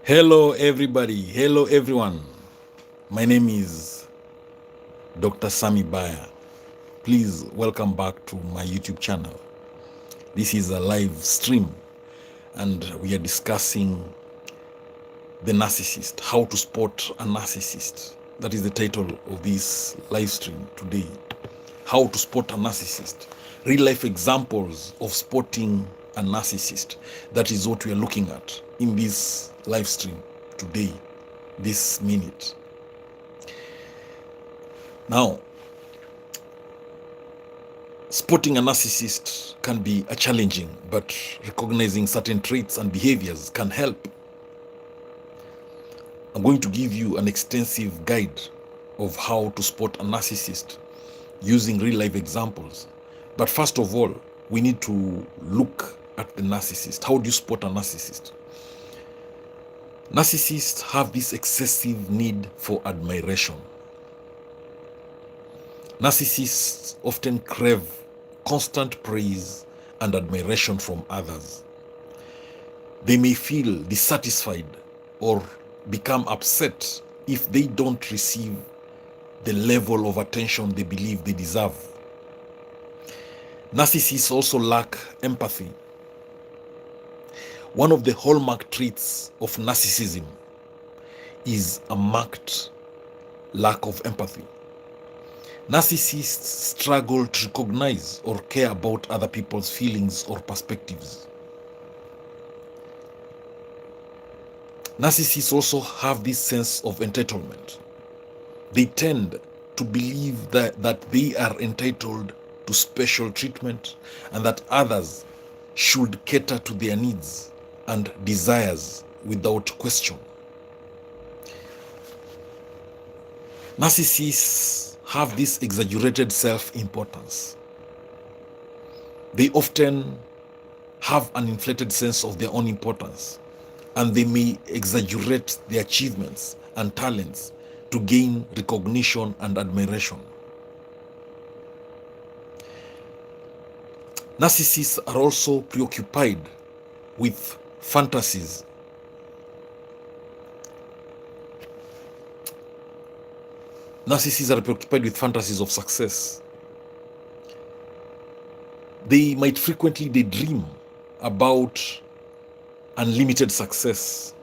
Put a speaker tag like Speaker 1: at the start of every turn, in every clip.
Speaker 1: Hello, everybody. Hello, everyone. My name is Dr. Sammy Baya. Please welcome back to my YouTube channel. This is a live stream, and we are discussing the narcissist, how to spot a narcissist. That is the title of this live stream today. How to spot a narcissist. Real life examples of spotting a narcissist. That is what we are looking at in this live stream today, this minute. Now, spotting a narcissist can be a challenging, but recognizing certain traits and behaviors can help. I'm going to give you an extensive guide of how to spot a narcissist using real life examples. But first of all, we need to look at the narcissist. How do you spot a narcissist? Narcissists have this excessive need for admiration. Narcissists often crave constant praise and admiration from others. They may feel dissatisfied or become upset if they don't receive the level of attention they believe they deserve. Narcissists also lack empathy. One of the hallmark traits of narcissism is a marked lack of empathy. Narcissists struggle to recognize or care about other people's feelings or perspectives. Narcissists also have this sense of entitlement. They tend to believe that they are entitled to special treatment and that others should cater to their needs and desires without question. Narcissists have this exaggerated self-importance. They often have an inflated sense of their own importance, and they may exaggerate their achievements and talents to gain recognition and admiration. Narcissists are also preoccupied with fantasies. Narcissists are preoccupied with fantasies of success. They might frequently daydream about unlimited success,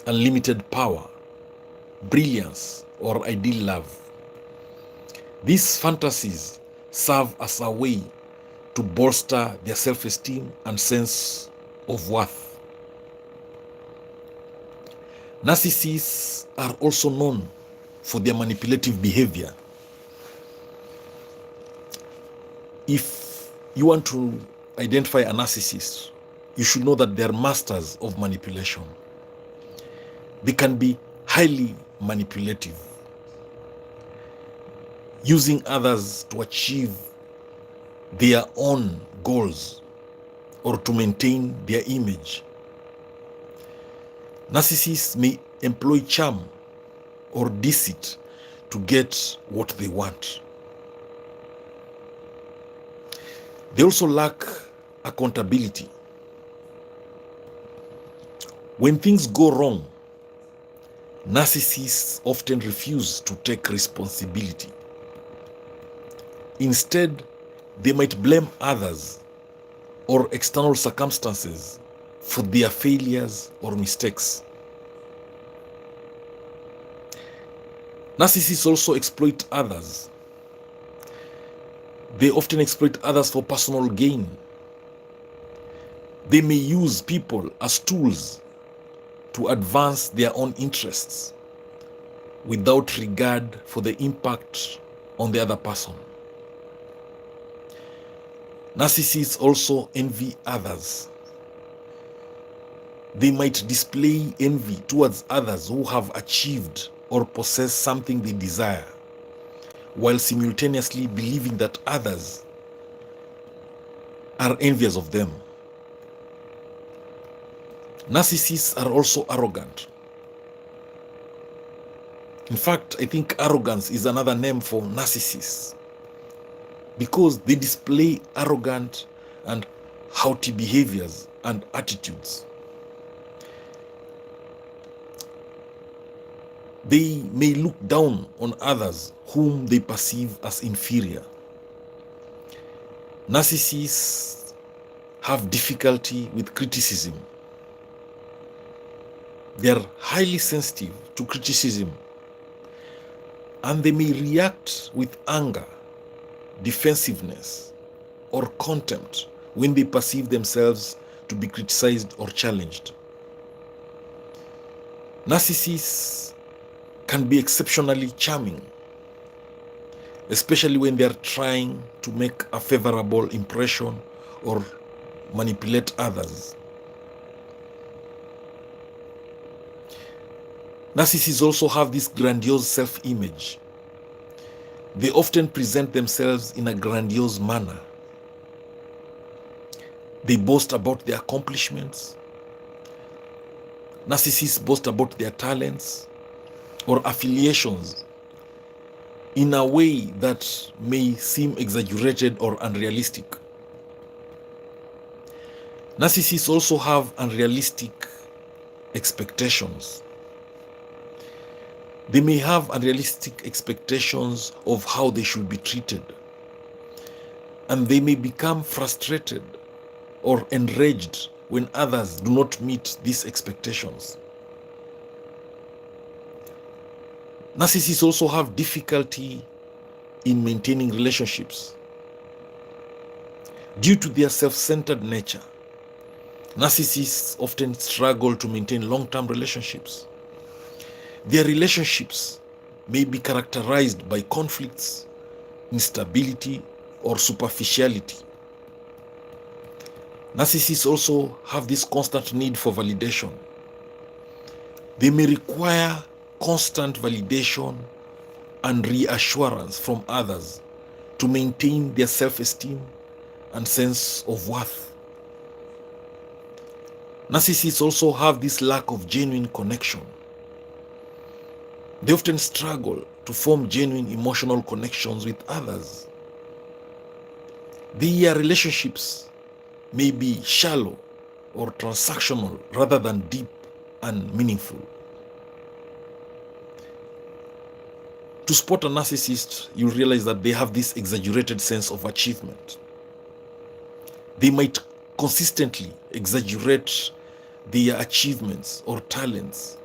Speaker 1: unlimited power, brilliance, or ideal love. These fantasies serve as a way to bolster their self-esteem and sense of worth. Narcissists are also known for their manipulative behavior. If you want to identify a narcissist, you should know that they're masters of manipulation. They can be highly manipulative, using others to achieve their own goals or to maintain their image. Narcissists may employ charm or deceit to get what they want. They also lack accountability. When things go wrong, narcissists often refuse to take responsibility. Instead, they might blame others or external circumstances for their failures or mistakes. Narcissists also exploit others. They often exploit others for personal gain. They may use people as tools to advance their own interests without regard for the impact on the other person. Narcissists also envy others. They might display envy towards others who have achieved or possess something they desire, while simultaneously believing that others are envious of them. Narcissists are also arrogant. In fact, I think arrogance is another name for narcissists, because they display arrogant and haughty behaviors and attitudes. They may look down on others whom they perceive as inferior. Narcissists have difficulty with criticism. They are highly sensitive to criticism, and they may react with anger, defensiveness, or contempt when they perceive themselves to be criticized or challenged. Narcissists can be exceptionally charming, especially when they are trying to make a favorable impression or manipulate others. Narcissists also have this grandiose self-image. They often present themselves in a grandiose manner. They boast about their accomplishments. Narcissists boast about their talents or affiliations in a way that may seem exaggerated or unrealistic. Narcissists also have unrealistic expectations. They may have unrealistic expectations of how they should be treated, and they may become frustrated or enraged when others do not meet these expectations. Narcissists also have difficulty in maintaining relationships. Due to their self-centered nature, narcissists often struggle to maintain long-term relationships. Their relationships may be characterized by conflicts, instability, or superficiality. Narcissists also have this constant need for validation. They may require constant validation and reassurance from others to maintain their self-esteem and sense of worth. Narcissists also have this lack of genuine connection. They often struggle to form genuine emotional connections with others. Their relationships may be shallow or transactional rather than deep and meaningful. To spot a narcissist, you realize that they have this exaggerated sense of achievement. They might consistently exaggerate their achievements or talents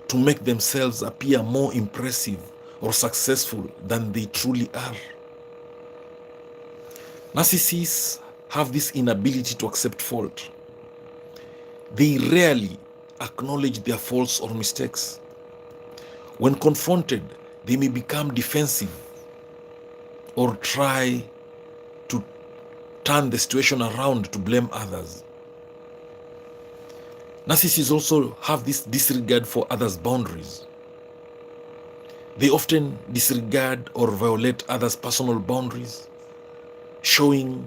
Speaker 1: to make themselves appear more impressive or successful than they truly are. Narcissists have this inability to accept fault. They rarely acknowledge their faults or mistakes. When confronted, they may become defensive or try to turn the situation around to blame others. Narcissists also have this disregard for others' boundaries. They often disregard or violate others' personal boundaries, showing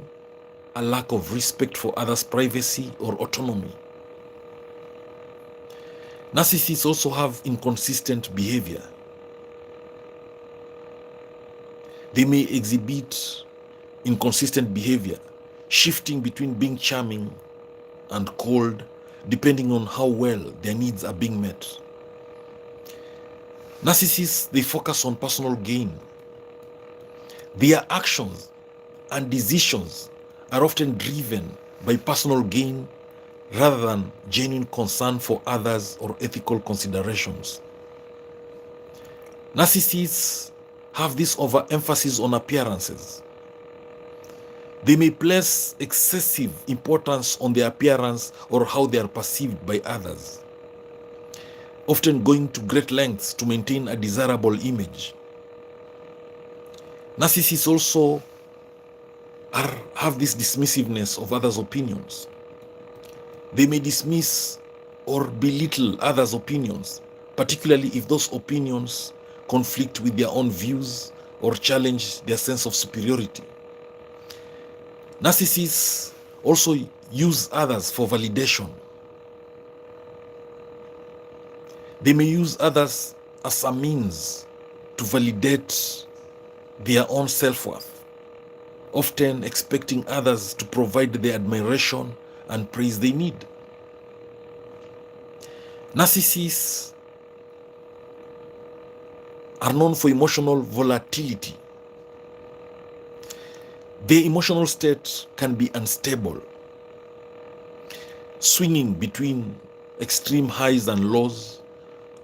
Speaker 1: a lack of respect for others' privacy or autonomy. Narcissists also have inconsistent behavior. They may exhibit inconsistent behavior, shifting between being charming and cold, depending on how well their needs are being met. Narcissists, they focus on personal gain. Their actions and decisions are often driven by personal gain rather than genuine concern for others or ethical considerations. Narcissists have this overemphasis on appearances. They may place excessive importance on their appearance or how they are perceived by others, often going to great lengths to maintain a desirable image. Narcissists also have this dismissiveness of others' opinions. They may dismiss or belittle others' opinions, particularly if those opinions conflict with their own views or challenge their sense of superiority. Narcissists also use others for validation. They may use others as a means to validate their own self-worth, often expecting others to provide the admiration and praise they need. Narcissists are known for emotional volatility. Their emotional state can be unstable, swinging between extreme highs and lows,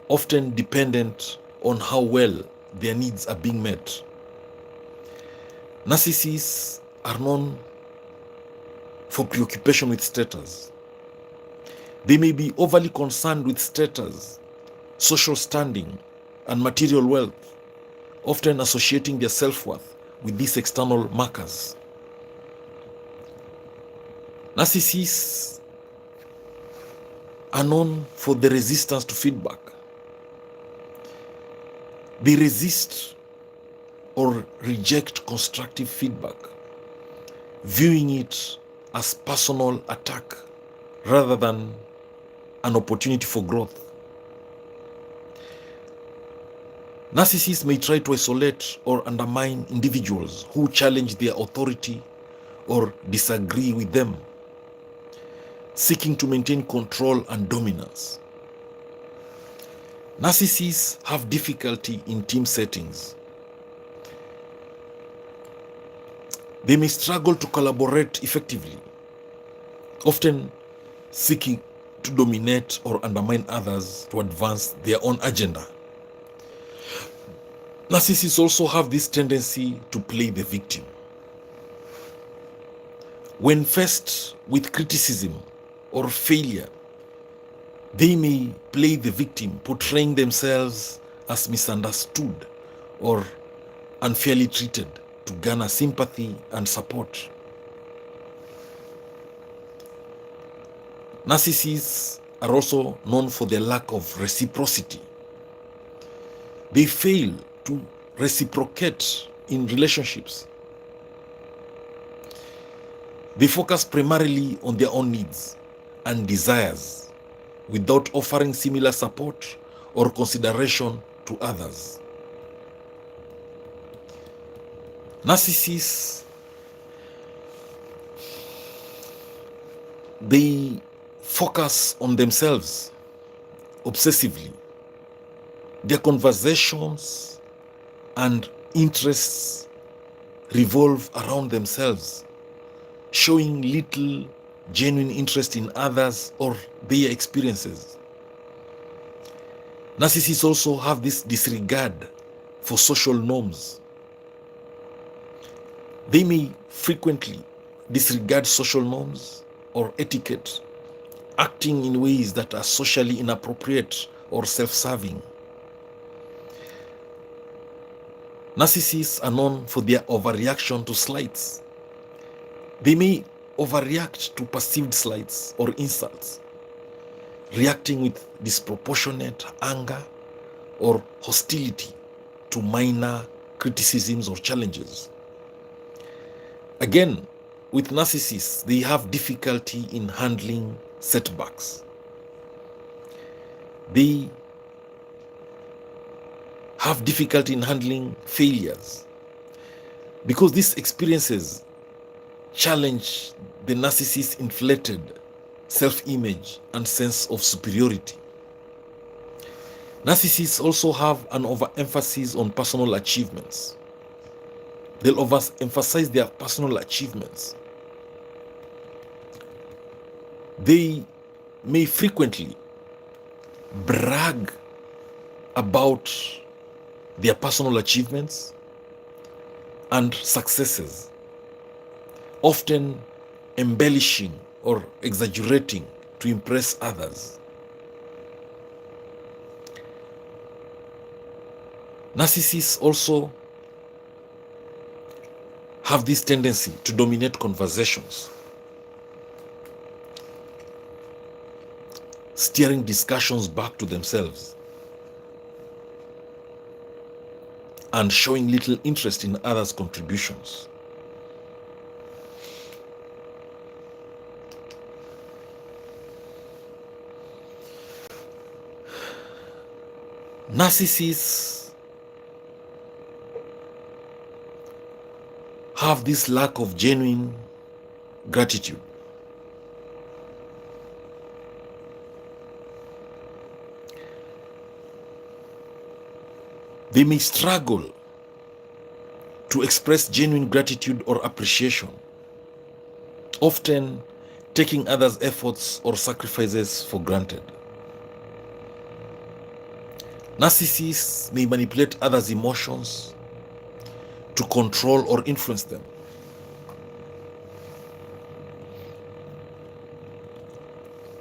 Speaker 1: often dependent on how well their needs are being met. Narcissists are known for preoccupation with status. They may be overly concerned with status, social standing, and material wealth, often associating their self-worth with these external markers. Narcissists are known for the resistance to feedback. They resist or reject constructive feedback, viewing it as personal attack rather than an opportunity for growth. Narcissists may try to isolate or undermine individuals who challenge their authority or disagree with them, seeking to maintain control and dominance. Narcissists have difficulty in team settings. They may struggle to collaborate effectively, often seeking to dominate or undermine others to advance their own agenda. Narcissists also have this tendency to play the victim. When faced with criticism or failure, they may play the victim, portraying themselves as misunderstood or unfairly treated to garner sympathy and support. Narcissists are also known for their lack of reciprocity. They fail to reciprocate in relationships. They focus primarily on their own needs and desires without offering similar support or consideration to others. Narcissists, they focus on themselves obsessively. Their conversations and interests revolve around themselves, showing little genuine interest in others or their experiences. Narcissists also have this disregard for social norms. They may frequently disregard social norms or etiquette, acting in ways that are socially inappropriate or self-serving. Narcissists are known for their overreaction to slights. They may overreact to perceived slights or insults, reacting with disproportionate anger or hostility to minor criticisms or challenges. Again, with narcissists, they have difficulty in handling setbacks. They have difficulty in handling failures because these experiences challenge the narcissist's inflated self-image and sense of superiority. Narcissists also have an overemphasis on personal achievements. They'll overemphasize their personal achievements. They may frequently brag about their personal achievements and successes, often embellishing or exaggerating to impress others. Narcissists also have this tendency to dominate conversations, steering discussions back to themselves and showing little interest in others' contributions. Narcissists have this lack of genuine gratitude. They may struggle to express genuine gratitude or appreciation, often taking others' efforts or sacrifices for granted. Narcissists may manipulate others' emotions to control or influence them.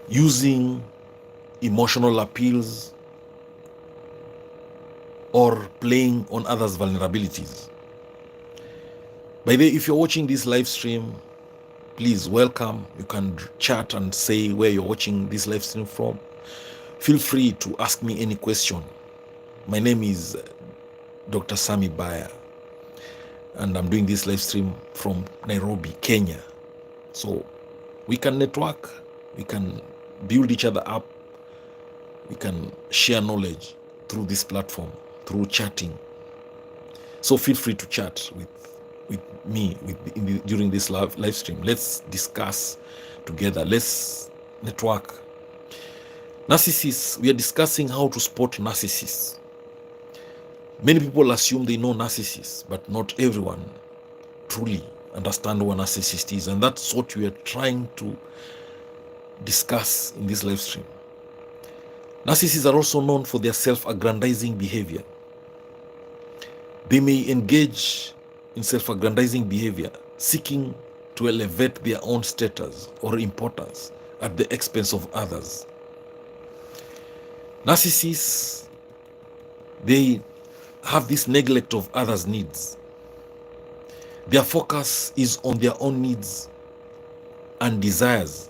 Speaker 1: Using emotional appeals or playing on others' vulnerabilities. By the way, if you're watching this live stream, please welcome. You can chat and say where you're watching this live stream from. Feel free to ask me any question. My name is DOCTORSAMMY Baya, and I'm doing this live stream from Nairobi, Kenya. So we can network, we can build each other up, we can share knowledge through this platform, through chatting. So feel free to chat with me during this live stream. Let's discuss together. Let's network. Narcissists, we are discussing how to spot narcissists. Many people assume they know narcissists, but not everyone truly understand what a narcissist is. And that's what we are trying to discuss in this live stream. Narcissists are also known for their self-aggrandizing behavior. They may engage in self-aggrandizing behavior, seeking to elevate their own status or importance at the expense of others. Narcissists, they have this neglect of others' needs. Their focus is on their own needs and desires,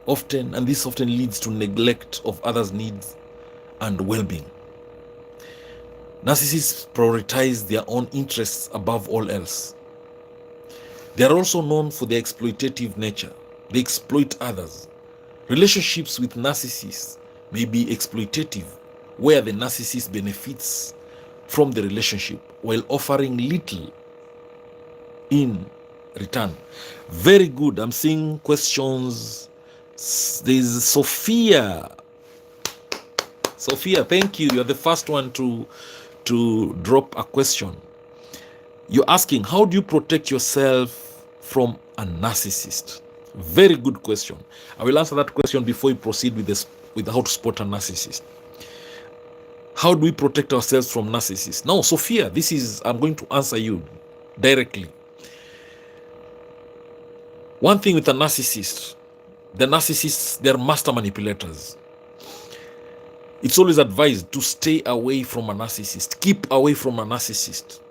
Speaker 1: and this often leads to neglect of others' needs and well-being. Narcissists prioritize their own interests above all else. They are also known for their exploitative nature. They exploit others. Relationships with narcissists may be exploitative, where the narcissist benefits from the relationship while offering little in return. Very good. I'm seeing questions. There's Sophia. Sophia, thank you. You're the first one to drop a question. You're asking, how do you protect yourself from a narcissist? Very good question. I will answer that question before we proceed with how to spot a narcissist. How do we protect ourselves from narcissists? Now, Sophia, I'm going to answer you directly. One thing with a narcissist, the narcissists, they're master manipulators. It's always advised to stay away from a narcissist, keep away from a narcissist.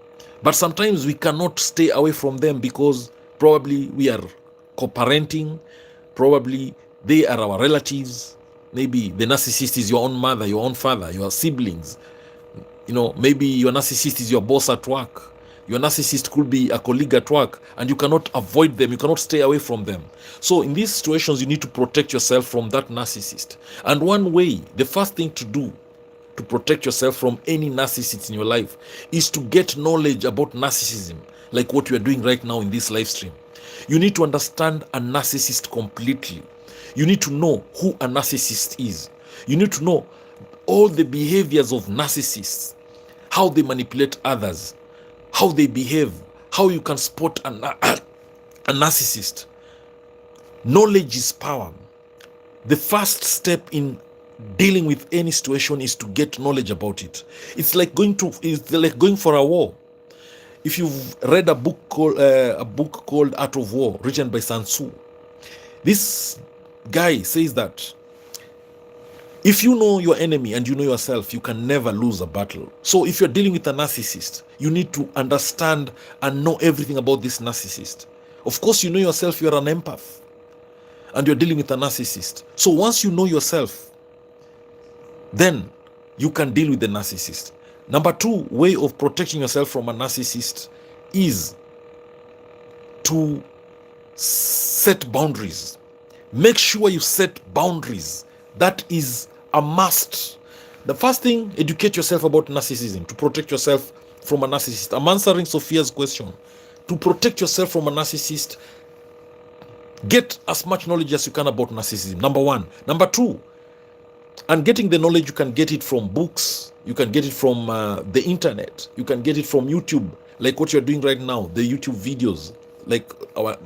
Speaker 1: But sometimes we cannot stay away from them because probably we are co-parenting, probably they are our relatives. Maybe the narcissist is your own mother, your own father, your siblings. Maybe your narcissist is your boss at work. Your narcissist could be a colleague at work, and you cannot avoid them. You cannot stay away from them. So in these situations, you need to protect yourself from that narcissist. And one way, the first thing to do to protect yourself from any narcissist in your life is to get knowledge about narcissism, like what we are doing right now in this live stream. You need to understand a narcissist completely. You need to know who a narcissist is. You need to know all the behaviors of narcissists, how they manipulate others, how they behave, how you can spot a narcissist. Knowledge is power. The first step in dealing with any situation is to get knowledge about it. It's like going for a war. If you've read a book called Art of War, written by Sun Tzu, this guy says that if you know your enemy and you know yourself, you can never lose a battle. So if you're dealing with a narcissist, you need to understand and know everything about this narcissist. Of course, you know yourself, you're an empath, and you're dealing with a narcissist. So once you know yourself, then you can deal with the narcissist. Number two way of protecting yourself from a narcissist is to set boundaries. Make sure you set boundaries. That is a must. The first thing, educate yourself about narcissism to protect yourself from a narcissist. I'm answering Sophia's question. To protect yourself from a narcissist, get as much knowledge as you can about narcissism. Number one. Number two, And getting the knowledge, you can get it from books, you can get it from the internet, you can get it from YouTube, like what you're doing right now, the YouTube videos, like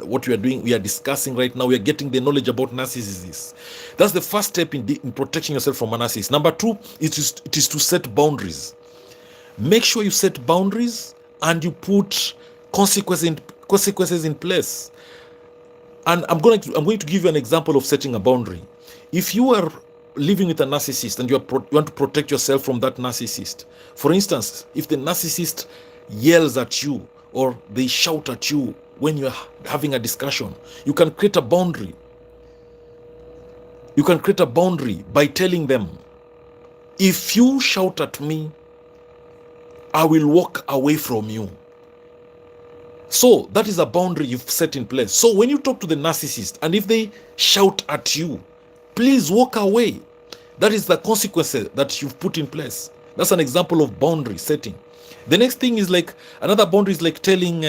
Speaker 1: what we are doing, we are discussing right now. We are getting the knowledge about narcissists. That's the first step in protecting yourself from a narcissist. Number two, it is to set boundaries. Make sure you set boundaries and you put consequences in place. And I'm going to give you an example of setting a boundary. If you are living with a narcissist and you want to protect yourself from that narcissist, for instance, if the narcissist yells at you or they shout at you when you're having a discussion, you can create a boundary. You can create a boundary by telling them, if you shout at me, I will walk away from you. So that is a boundary you've set in place. So when you talk to the narcissist and if they shout at you, please walk away. That is the consequences that you've put in place. That's an example of boundary setting. The next thing is like, another boundary is like telling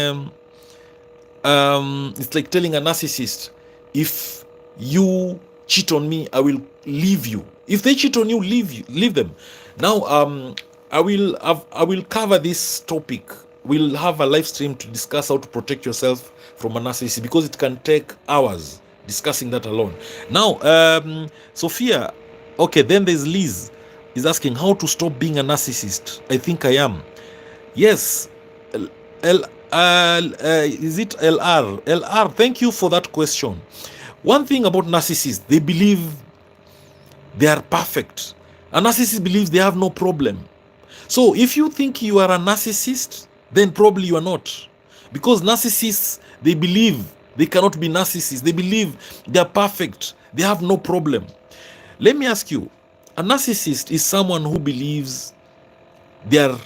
Speaker 1: it's like telling a narcissist, if you cheat on me, I will leave you. If they cheat on you, leave them. Now I will cover this topic. We'll have a live stream to discuss how to protect yourself from a narcissist, because it can take hours discussing that alone. Now Sophia, okay, then there's Liz is asking how to stop being a narcissist. I think I am. Yes. Is it LR? Thank you for that question. One thing about narcissists, they believe they are perfect. A narcissist believes they have no problem. So if you think you are a narcissist, then probably you are not. Because narcissists, they believe they cannot be narcissists. They believe they are perfect. They have no problem. Let me ask you, a narcissist is someone who believes they are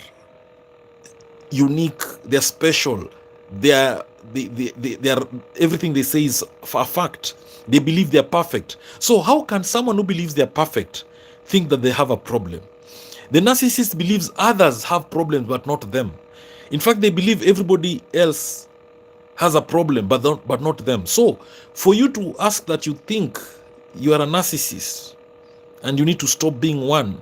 Speaker 1: unique, they are special, they are everything they say is a fact. They believe they are perfect. So how can someone who believes they are perfect think that they have a problem? The narcissist believes others have problems but not them. In fact, they believe everybody else has a problem but not them. So for you to ask that you think you are a narcissist and you need to stop being one,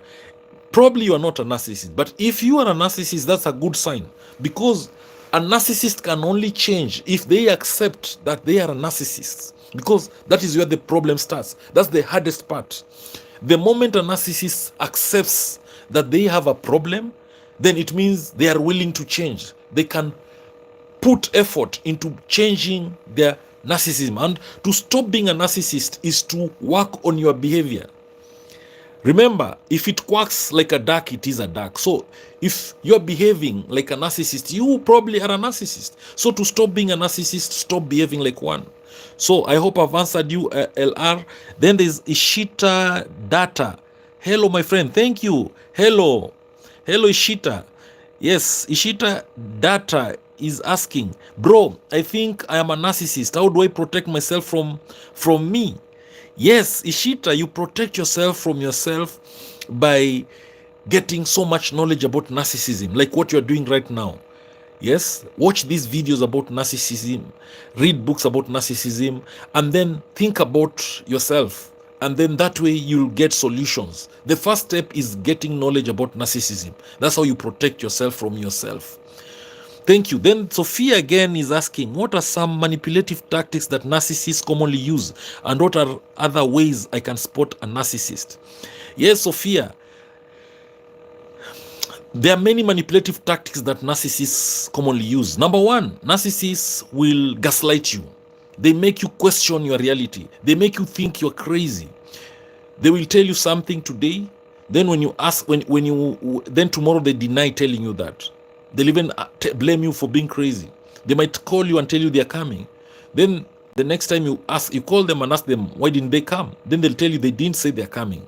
Speaker 1: probably you are not a narcissist. But if you are a narcissist, that's a good sign, because a narcissist can only change if they accept that they are a narcissist, because that is where the problem starts. That's the hardest part. The moment a narcissist accepts that they have a problem, then it means they are willing to change. They can put effort into changing their narcissism. And to stop being a narcissist is to work on your behavior. Remember, if it quacks like a duck, it is a duck. So if you're behaving like a narcissist, you probably are a narcissist. So to stop being a narcissist, stop behaving like one. So I hope I've answered you, LR. Then there's Ishita Data. Hello, my friend. Thank you. Hello. Hello, Ishita. Yes, Ishita Data is asking, bro, I think I am a narcissist. How do I protect myself from me? Yes, Ishita, you protect yourself from yourself by getting so much knowledge about narcissism, like what you're doing right now. Yes, watch these videos about narcissism, read books about narcissism, and then think about yourself. And then that way you'll get solutions. The first step is getting knowledge about narcissism. That's how you protect yourself from yourself. Thank you. Then Sophia again is asking, what are some manipulative tactics that narcissists commonly use, and what are other ways I can spot a narcissist? Yes, Sophia, there are many manipulative tactics that narcissists commonly use. Number one, narcissists will gaslight you. They make you question your reality. They make you think you're crazy. They will tell you something today, then when you ask, then tomorrow they deny telling you that. They'll even blame you for being crazy. They might call you and tell you they're coming. Then the next time you call them and ask them, why didn't they come? Then they'll tell you they didn't say they're coming.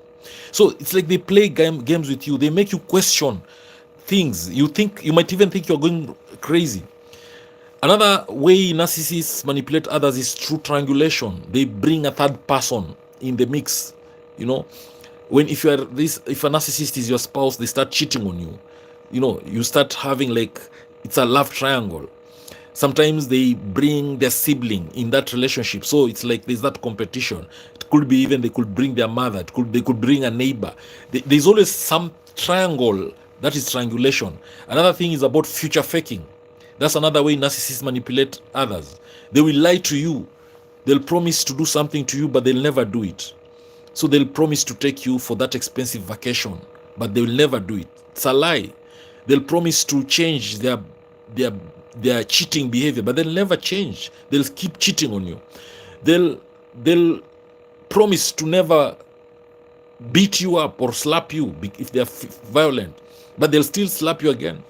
Speaker 1: So it's like they play games with you. They make you question things. You might even think you're going crazy. Another way narcissists manipulate others is through triangulation. They bring a third person in the mix. You know, if a narcissist is your spouse, they start cheating on you. You know, you start having like, it's a love triangle. Sometimes they bring their sibling in that relationship. So it's like there's that competition. could be even they could bring their mother. They could bring a neighbor. There's always some triangle. That is triangulation. Another thing is about future faking. That's another way narcissists manipulate others. They will lie to you. They'll promise to do something to you, but they'll never do it. So they'll promise to take you for that expensive vacation, but they will never do it. It's a lie. They'll promise to change their cheating behavior, but they'll never change. They'll keep cheating on you. They'll promise to never beat you up or slap you if they're violent, but they'll still slap you again.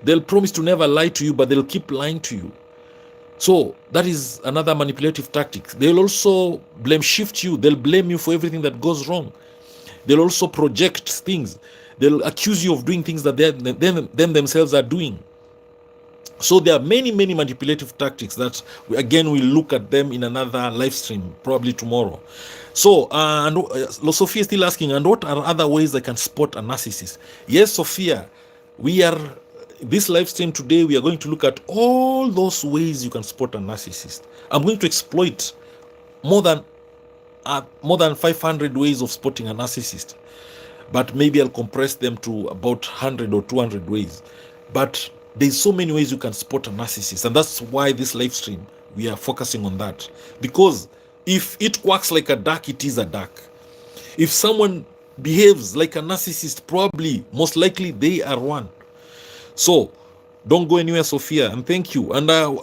Speaker 1: They'll promise to never lie to you, but they'll keep lying to you. So that is another manipulative tactic. They'll also blame shift you. They'll blame you for everything that goes wrong. They'll also project things. They'll accuse you of doing things that them themselves are doing. So there are many manipulative tactics that again we'll look at them in another live stream, probably tomorrow. So Sophia is still asking, and what are other ways I can spot a narcissist? Yes, Sophia, this live stream today, we are going to look at all those ways you can spot a narcissist. I'm going to exploit more than 500 ways of spotting a narcissist, but maybe I'll compress them to about 100 or 200 ways. But there's so many ways you can spot a narcissist, and that's why this live stream, we are focusing on that. Because if it works like a duck, it is a duck. If someone behaves like a narcissist, probably, most likely, they are one. So don't go anywhere, Sophia, and thank you. And then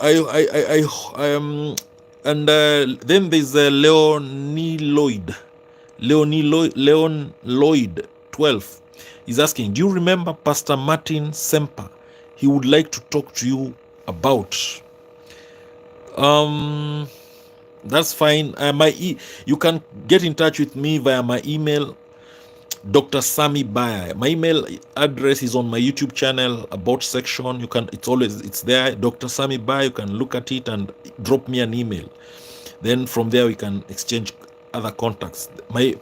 Speaker 1: there's Leon Lloyd 12 is asking, do you remember Pastor Martin Semper? He would like to talk to you about. That's fine. You can get in touch with me via my email, DOCTORSAMMY BAYA. My email address is on my YouTube channel about section. It's there, DOCTORSAMMY BAYA. You can look at it and drop me an email. Then from there we can exchange other contacts. My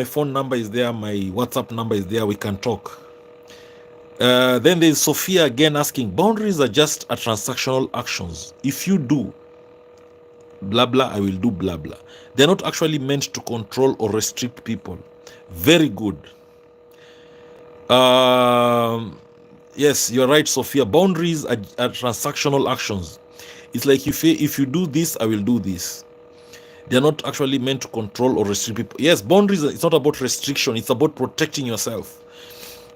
Speaker 1: phone number is there. My WhatsApp number is there. We can talk. Then there's Sophia again asking, boundaries are just a transactional actions. If you do blah blah, I will do blah blah. They're not actually meant to control or restrict people. Very good. Yes, you're right, Sophia. Boundaries are transactional actions. It's like if you do this, I will do this. They're not actually meant to control or restrict people. Yes, boundaries, it's not about restriction. It's about protecting yourself.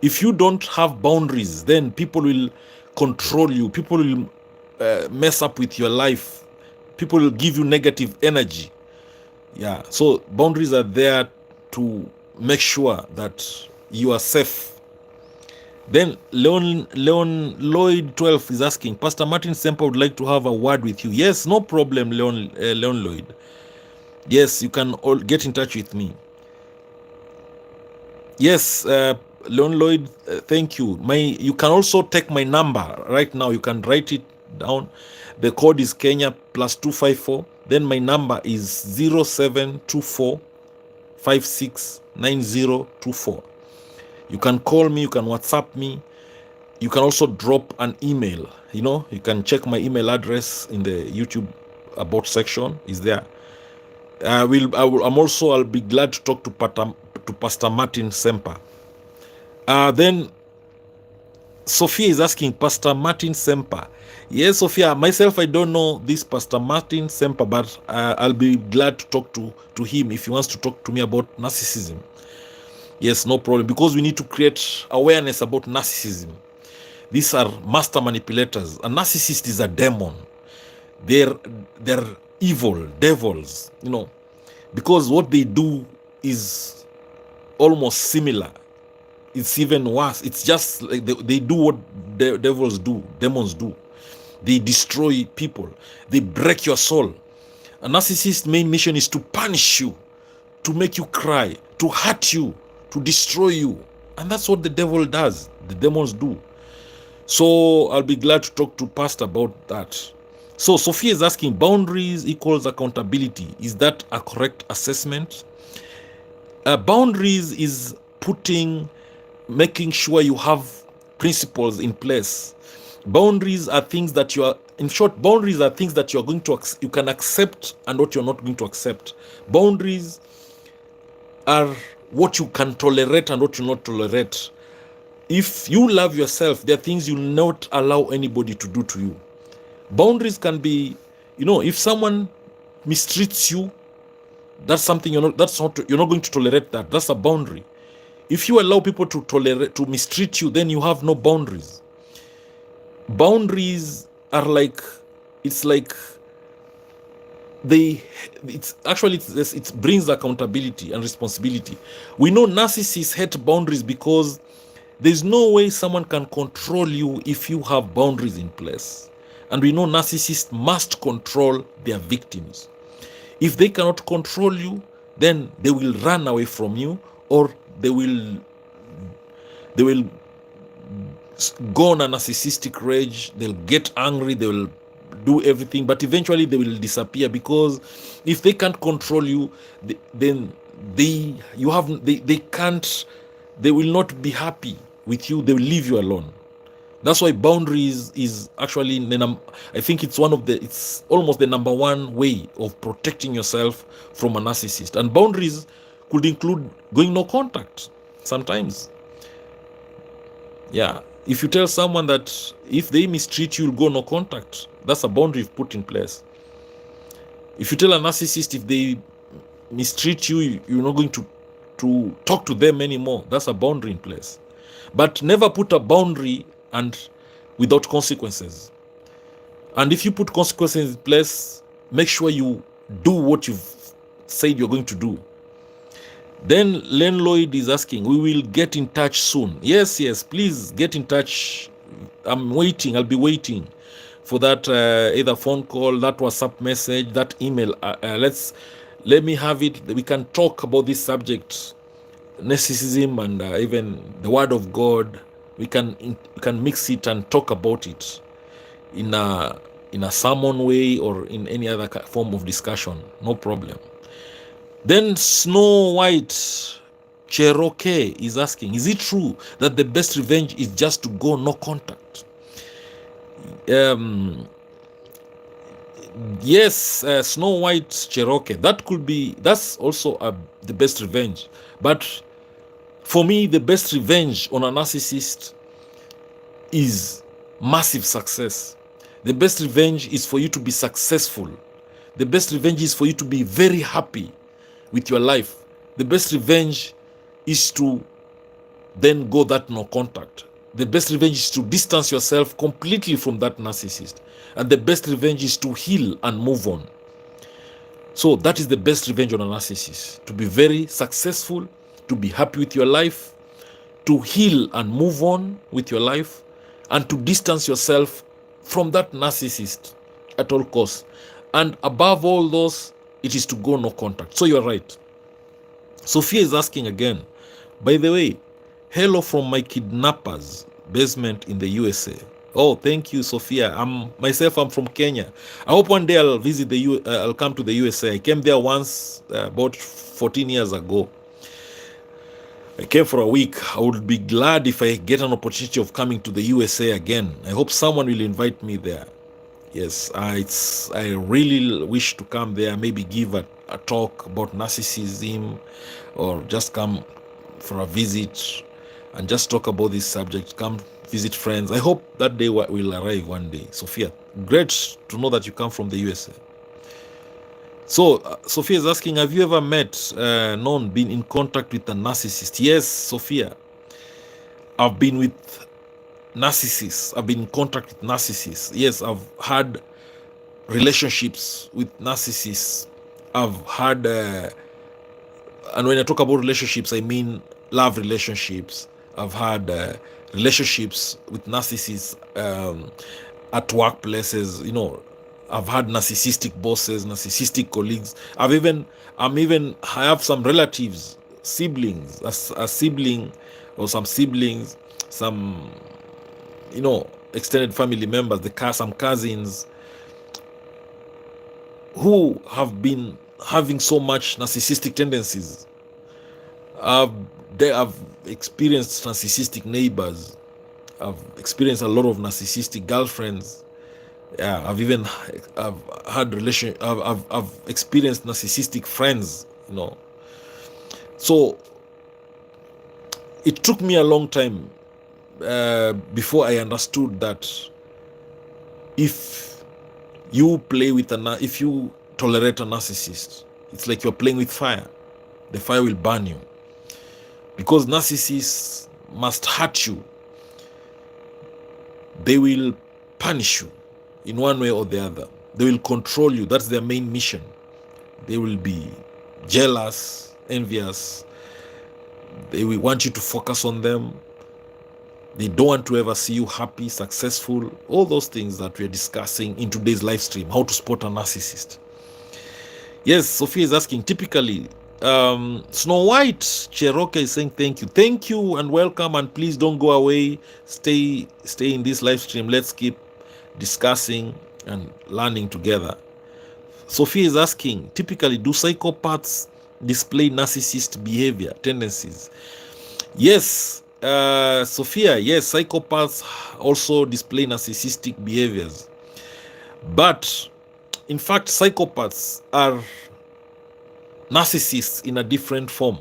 Speaker 1: If you don't have boundaries, then people will control you. People will mess up with your life. People will give you negative energy. Yeah, so boundaries are there to make sure that you are safe. Then Leon Lloyd 12 is asking, Pastor Martin Semper would like to have a word with you. Yes, no problem, Leon Lloyd. Yes, you can all get in touch with me. Yes, Leon Lloyd, thank you. You can also take my number right now. You can write it down. The code is Kenya +254. Then my number is 0724 569024. You can call me, you can WhatsApp me, you can also drop an email. You can check my email address in the YouTube about section is there. I'll be glad to talk to Pastor Martin Semper. Then Sophia is asking, Pastor Martin Semper. Yes, Sophia, myself, I don't know this Pastor Martin Semper, but I'll be glad to talk to him if he wants to talk to me about narcissism. Yes, no problem, because we need to create awareness about narcissism. These are master manipulators. A narcissist is a demon. They're evil devils, because what they do is almost similar. It's even worse. It's just like they do what devils do, demons do. They destroy people. They break your soul. A narcissist's main mission is to punish you, to make you cry, to hurt you, to destroy you. And that's what the devil does. The demons do. So I'll be glad to talk to Pastor about that. So Sophia is asking, boundaries equals accountability. Is that a correct assessment? Boundaries is making sure you have principles in place. Boundaries are things that you are In short, boundaries are things that you're going to you can accept and what you're not going to accept. Boundaries are what you can tolerate and what you not tolerate. If you love yourself, there are things you'll not allow anybody to do to you. Boundaries can be, if someone mistreats you, that's something you're not going to tolerate that. That's a boundary. If you allow people to mistreat you, then you have no boundaries. Boundaries are like, it brings accountability and responsibility. We know narcissists hate boundaries because there's no way someone can control you if you have boundaries in place. And we know narcissists must control their victims. If they cannot control you, then they will run away from you, or they will go on a narcissistic rage. They'll get angry, they will do everything, but eventually they will disappear, because if they can't control you, then they will not be happy with you. They will leave you alone. That's why boundaries is actually, I think it's almost the number one way of protecting yourself from a narcissist. And boundaries could include going no contact sometimes. Yeah, if you tell someone that if they mistreat you, you'll go no contact, that's a boundary you've put in place. If you tell a narcissist if they mistreat you, you're not going to talk to them anymore, that's a boundary in place. But never put a boundary and without consequences. And if you put consequences in place, make sure you do what you've said you're going to do. Then Len Lloyd is asking, we will get in touch soon. Yes, please get in touch. I'm waiting. I'll be waiting for that either phone call, that WhatsApp message, that email. Let me have it. We can talk about this subject, narcissism, and even the Word of God. We can mix it and talk about it in a sermon way or in any other form of discussion. No problem. Then Snow White Cherokee is asking, is it true that the best revenge is just to go no contact? Yes, Snow White Cherokee, that's also the best revenge. But for me, the best revenge on a narcissist is massive success. The best revenge is for you to be successful. The best revenge is for you to be very happy with your life. The best revenge is to then go that no contact. The best revenge is to distance yourself completely from that narcissist. And the best revenge is to heal and move on. So that is the best revenge on a narcissist. To be very successful, to be happy with your life, to heal and move on with your life, and to distance yourself from that narcissist at all costs. And above all those, it is to go no contact. So you're right. Sophia is asking again, by the way, hello from my kidnappers basement in the USA. Oh, thank you, Sophia. I'm from Kenya. I hope one day I'll visit I'll come to the USA. I came there once about 14 years ago. I came for a week. I would be glad if I get an opportunity of coming to the USA again. I hope someone will invite me there. Yes, I really wish to come there, maybe give a talk about narcissism, or just come for a visit and just talk about this subject, come visit friends. I hope that day will arrive one day. Sophia, great to know that you come from the USA. So Sophia is asking, have you ever met, been in contact with a narcissist? Yes, Sophia, I've been with narcissists. I've been in contact with narcissists. Yes, I've had relationships with narcissists. I've had, and when I talk about relationships, I mean love relationships. I've had relationships with narcissists at workplaces. I've had narcissistic bosses, narcissistic colleagues. I have some relatives, siblings, a sibling or some siblings, some extended family members, some cousins who have been having so much narcissistic tendencies. They have experienced narcissistic neighbors. I've experienced a lot of narcissistic girlfriends. Yeah, I've had I've experienced narcissistic friends, you know. So it took me a long time before I understood that if you play with if you tolerate a narcissist, it's like you're playing with fire. The fire will burn you, because narcissists must hurt you. They will punish you in one way or the other. They will control you. That's their main mission. They will be jealous, envious. They will want you to focus on them. They don't want to ever see you happy, successful. All those things that we are discussing in today's live stream. How to spot a narcissist. Yes, Sophia is asking, typically, Snow White Cherokee is saying thank you and welcome, and please don't go away. Stay in this live stream. Let's keep discussing and learning together. Sophia is asking, typically, do psychopaths display narcissist behavior tendencies? Yes, Sophia, yes, psychopaths also display narcissistic behaviors, but in fact, psychopaths are narcissists in a different form.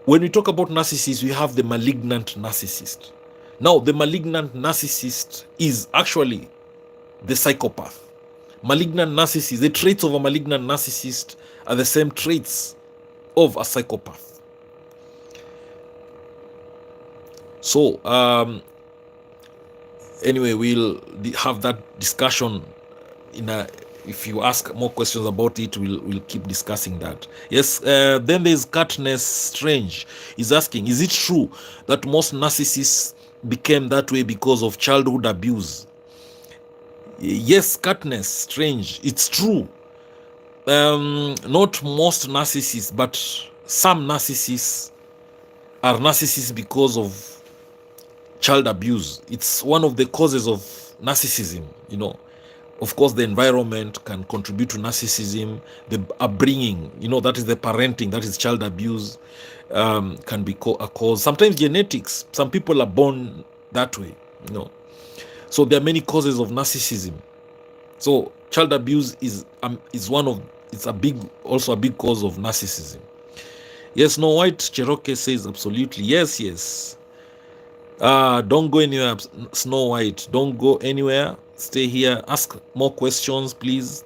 Speaker 1: When we talk about narcissists, we have the malignant narcissist. Now, the malignant narcissist is actually the psychopath. Malignant narcissist, the traits of a malignant narcissist are the same traits of a psychopath. So, anyway, we'll have that discussion if you ask more questions about it, we'll keep discussing that. Yes, then there's Katniss Strange. He's asking, is it true that most narcissists became that way because of childhood abuse? Yes, Katniss Strange, it's true. Not most narcissists, but some narcissists are narcissists because of child abuse. It's one of the causes of narcissism, you know. Of course, the environment can contribute to narcissism. The upbringing, you know, that is the parenting, that is child abuse, can be a cause. Sometimes genetics. Some people are born that way, you know. So there are many causes of narcissism. So child abuse is also a big cause of narcissism. Yes, no, White Cherokee says absolutely yes. Don't go anywhere, Snow White. Don't go anywhere. Stay here. Ask more questions, please.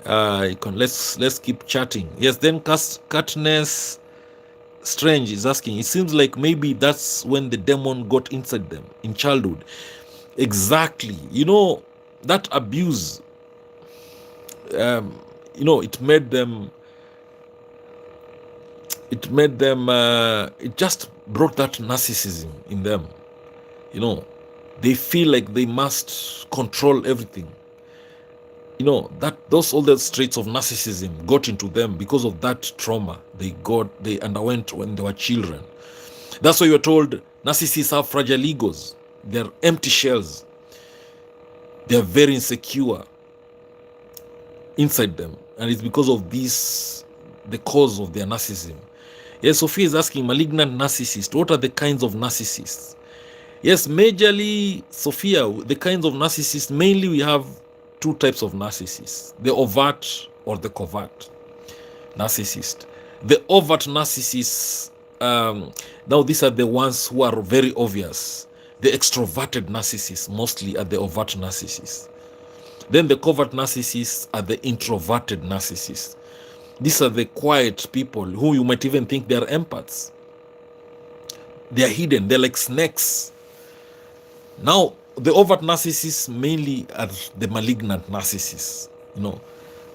Speaker 1: Let's keep chatting. Yes, then Katniss Strange is asking, it seems like maybe that's when the demon got inside them in childhood. Exactly. You know, that abuse, you know, it just brought that narcissism in them. You know, they feel like they must control everything. You know, all the traits of narcissism got into them because of that trauma they underwent when they were children. That's why you're told narcissists have fragile egos. They're empty shells. They're very insecure inside them. And it's because of this, the cause of their narcissism. Yes, Sophia is asking, malignant narcissists, what are the kinds of narcissists? Yes, majorly, Sophia, the kinds of narcissists, mainly we have two types of narcissists, the overt or the covert narcissist. The overt narcissists, now these are the ones who are very obvious. The extroverted narcissists mostly are the overt narcissists. Then the covert narcissists are the introverted narcissists. These are the quiet people who you might even think they are empaths. They are hidden. They're like snakes. Now, the overt narcissists mainly are the malignant narcissists. You know,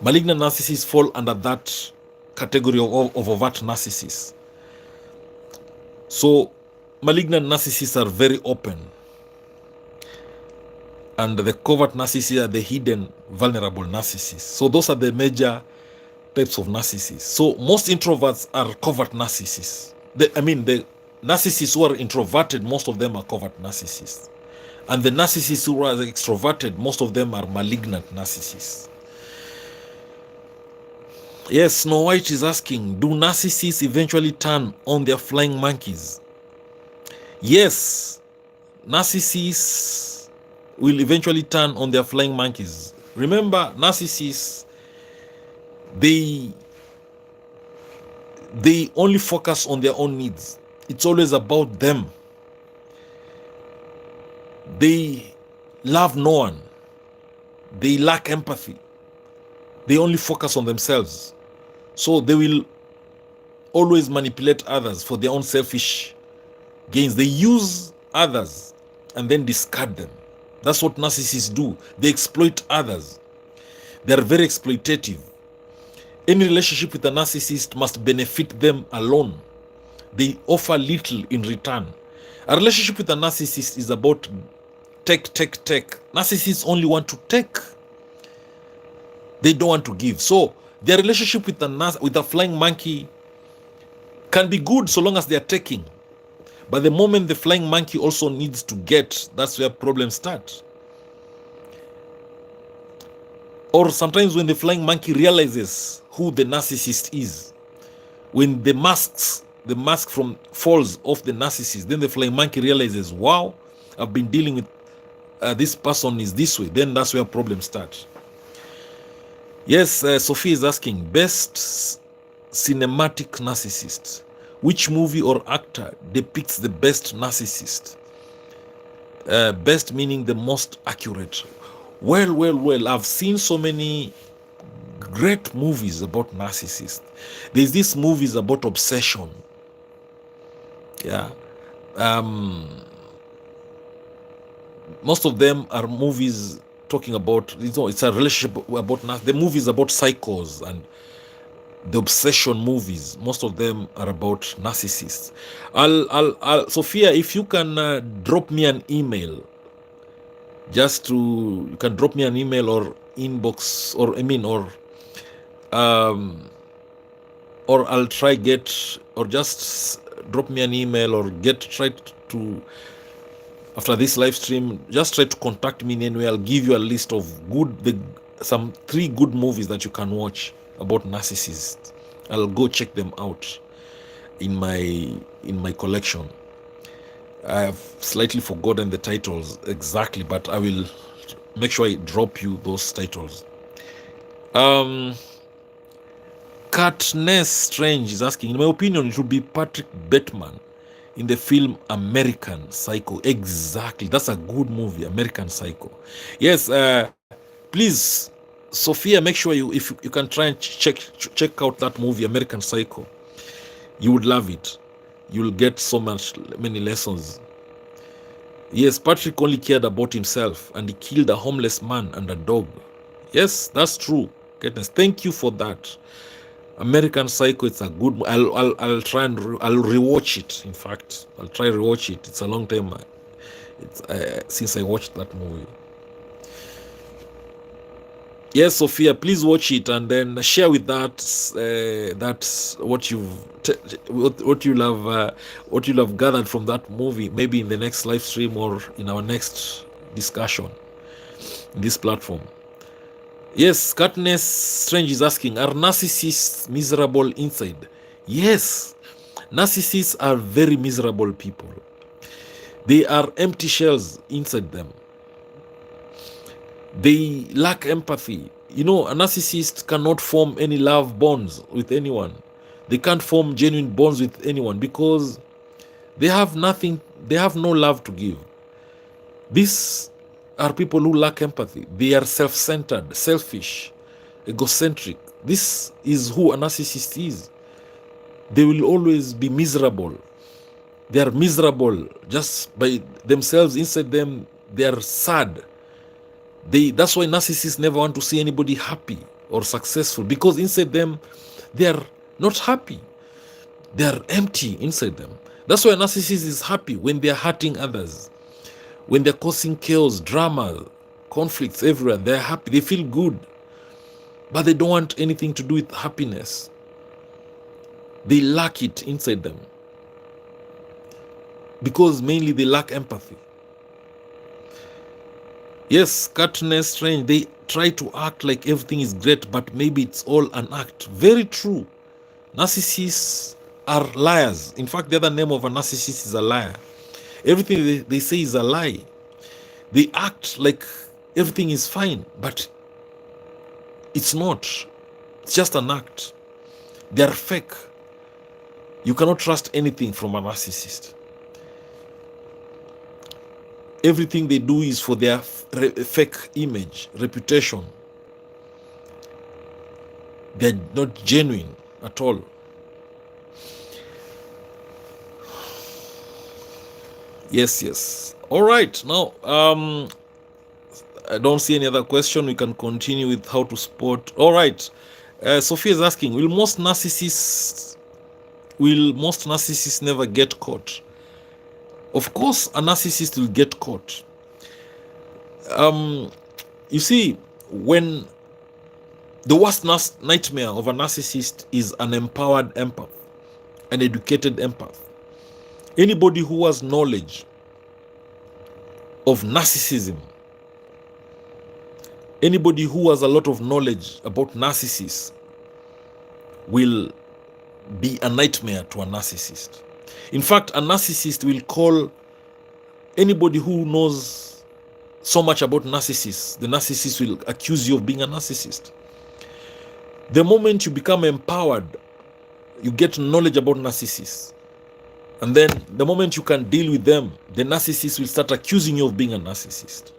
Speaker 1: malignant narcissists fall under that category of overt narcissists. So, malignant narcissists are very open. And the covert narcissists are the hidden, vulnerable narcissists. So, those are the major types of narcissists. So most introverts are covert narcissists. The narcissists who are introverted, most of them are covert narcissists. And the narcissists who are extroverted, most of them are malignant narcissists. Yes, Snow White is asking, do narcissists eventually turn on their flying monkeys? Yes, narcissists will eventually turn on their flying monkeys. Remember, narcissists, they only focus on their own needs. It's always about them. They love no one. They lack empathy. They only focus on themselves. So they will always manipulate others for their own selfish gains. They use others and then discard them. That's what narcissists do. They exploit others. They are very exploitative. Any relationship with a narcissist must benefit them alone. They offer little in return. A relationship with a narcissist is about take. Narcissists only want to take. They don't want to give. So their relationship with a flying monkey can be good so long as they are taking. But the moment the flying monkey also needs to get, that's where problems start. Or sometimes when the flying monkey realizes who the narcissist is, when the mask falls off the narcissist, then the flying monkey realizes, wow, I've been dealing with this person is this way. Then that's where problems start. Yes, Sophie is asking, best cinematic narcissist. Which movie or actor depicts the best narcissist? Best meaning the most accurate. Well, I've seen so many great movies about narcissists. There's these movies about obsession. Yeah. Most of them are movies talking about, it's a relationship about, the movies about psychos and the obsession movies. Most of them are about narcissists. Sophia, if you can drop me an email, you can drop me an email or inbox, or I'll try just drop me an email or try to, after this live stream, just try to contact me in any way. I'll give you a list of some 3 good movies that you can watch about narcissists. I'll go check them out in my collection. I have slightly forgotten the titles exactly, but I will make sure I drop you those titles. Katniss Strange is asking, in my opinion, it would be Patrick Bateman in the film American Psycho. Exactly, that's a good movie, American Psycho. Yes, please, Sophia, make sure if you can try and check out that movie, American Psycho. You would love it. You'll get many lessons. Yes, Patrick only cared about himself, and he killed a homeless man and a dog. Yes, that's true. Goodness, thank you for that. American Psycho, it's a good. I'll try and I'll rewatch it. In fact, I'll try to rewatch it. It's a long time since I watched that movie. Yes, Sophia, please watch it and then share with that's what you'll have gathered from that movie. Maybe in the next live stream or in our next discussion in this platform. Yes, Katniss Strange is asking, are narcissists miserable inside? Yes, narcissists are very miserable people. They are empty shells inside them. They lack empathy. A narcissist cannot form any love bonds with anyone. They can't form genuine bonds with anyone because they have nothing, they have no love to give. These are people who lack empathy. They are self-centered, selfish, egocentric. This is who a narcissist is. They will always be miserable. They are miserable just by themselves. Inside them, they are sad. That's why narcissists never want to see anybody happy or successful, because inside them, they are not happy. They are empty inside them. That's why a narcissist is happy when they are hurting others. When they're causing chaos, drama, conflicts everywhere, they're happy. They feel good. But they don't want anything to do with happiness. They lack it inside them. Because mainly they lack empathy. Yes, Katniss Strange, they try to act like everything is great, but maybe it's all an act. Very true. Narcissists are liars. In fact, the other name of a narcissist is a liar. Everything they say is a lie. They act like everything is fine, but it's not. It's just an act. They are fake. You cannot trust anything from a narcissist. Everything they do is for their fake image, reputation. They're not genuine at all. Yes. All right. Now, I don't see any other question. We can continue with how to spot. All right. Sophia is asking, will most narcissists never get caught? Of course, a narcissist will get caught. You see, when the worst nightmare of a narcissist is an empowered empath, an educated empath. Anybody who has knowledge of narcissism, anybody who has a lot of knowledge about narcissists will be a nightmare to a narcissist. In fact, a narcissist will call anybody who knows so much about narcissists, the narcissist will accuse you of being a narcissist. The moment you become empowered, you get knowledge about narcissists. And then the moment you can deal with them, the narcissist will start accusing you of being a narcissist.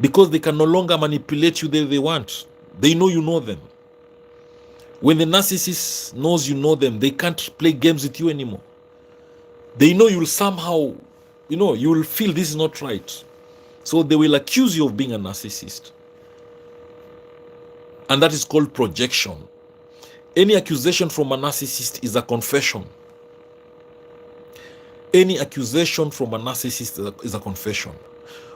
Speaker 1: Because they can no longer manipulate you the way they want. They know you know them. When the narcissist knows you know them, they can't play games with you anymore. They know you'll somehow, you will feel this is not right. So they will accuse you of being a narcissist. And that is called projection. Any accusation from a narcissist is a confession. Any accusation from a narcissist is a confession.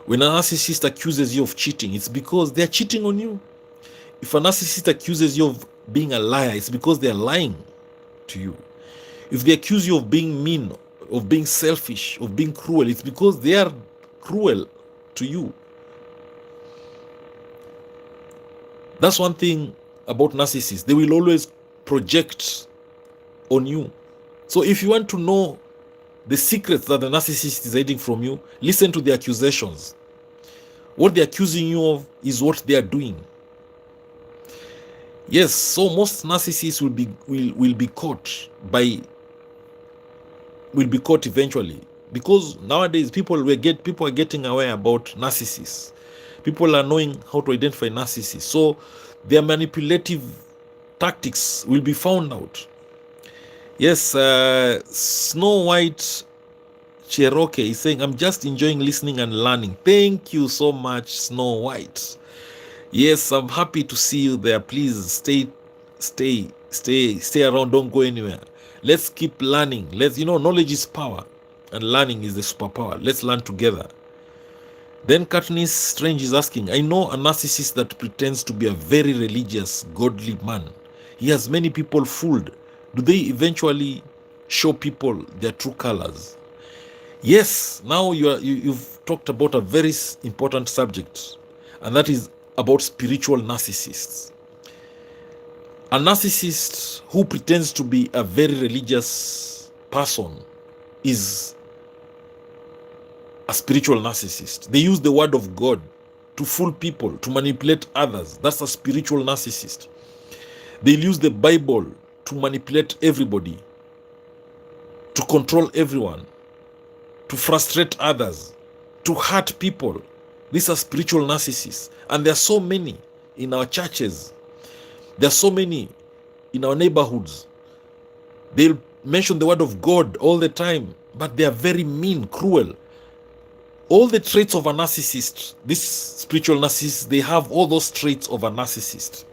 Speaker 1: When a narcissist accuses you of cheating, it's because they're cheating on you. If a narcissist accuses you of being a liar, it's because they're lying to you. If they accuse you of being mean, of being selfish, of being cruel, it's because they are cruel to you. That's one thing about narcissists. They will always project on you. So if you want to know the secrets that the narcissist is hiding from you, listen to the accusations. What they're accusing you of is what they are doing. Yes, so most narcissists will be caught eventually, because nowadays people are getting aware about narcissists. People are knowing how to identify narcissists, so their manipulative tactics will be found out. Yes, Snow White Cherokee is saying, I'm just enjoying listening and learning. Thank you so much, Snow White. Yes, I'm happy to see you there. Please stay around. Don't go anywhere. Let's keep learning. Knowledge is power and learning is the superpower. Let's learn together. Then Katniss Strange is asking, I know a narcissist that pretends to be a very religious, godly man. He has many people fooled. Do they eventually show people their true colors? Yes, now you've talked about a very important subject, and that is about spiritual narcissists. A narcissist who pretends to be a very religious person is a spiritual narcissist. They use the word of God to fool people, to manipulate others. That's a spiritual narcissist. They use the Bible to manipulate everybody, to control everyone, to frustrate others, to hurt people. These are spiritual narcissists. And there are so many in our churches. There are so many in our neighborhoods. They'll mention the word of God all the time, but they are very mean, cruel. All the traits of a narcissist, these spiritual narcissists, they have all those traits of a narcissist.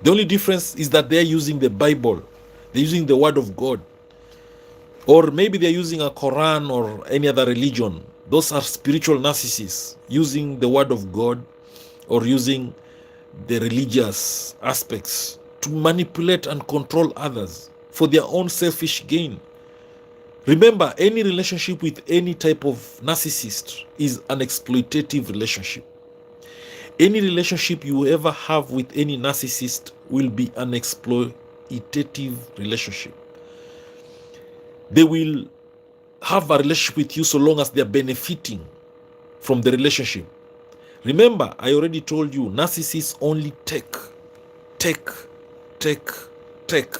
Speaker 1: The only difference is that they're using the Bible. They're using the word of God. Or maybe they're using a Quran or any other religion. Those are spiritual narcissists, using the word of God or using the religious aspects to manipulate and control others for their own selfish gain. Remember, any relationship with any type of narcissist is an exploitative relationship. Any relationship you ever have with any narcissist will be an exploitative relationship. They will have a relationship with you so long as they are benefiting from the relationship. Remember, I already told you, narcissists only take.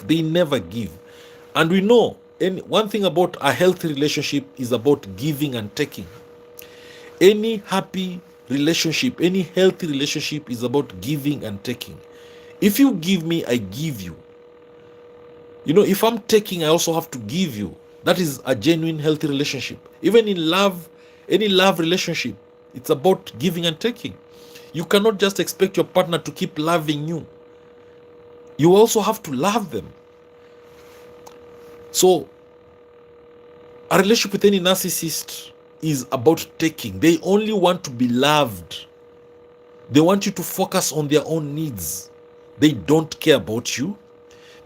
Speaker 1: They never give. And we know, one thing about a healthy relationship is about giving and taking. Any happy relationship, any healthy relationship is about giving and taking. If you give me, I give you. You know, if I'm taking, I also have to give you. That is a genuine, healthy relationship. Even in love, any love relationship, it's about giving and taking. You cannot just expect your partner to keep loving you. You also have to love them. So, a relationship with any narcissist is about taking. They only want to be loved. They want you to focus on their own needs. They don't care about you.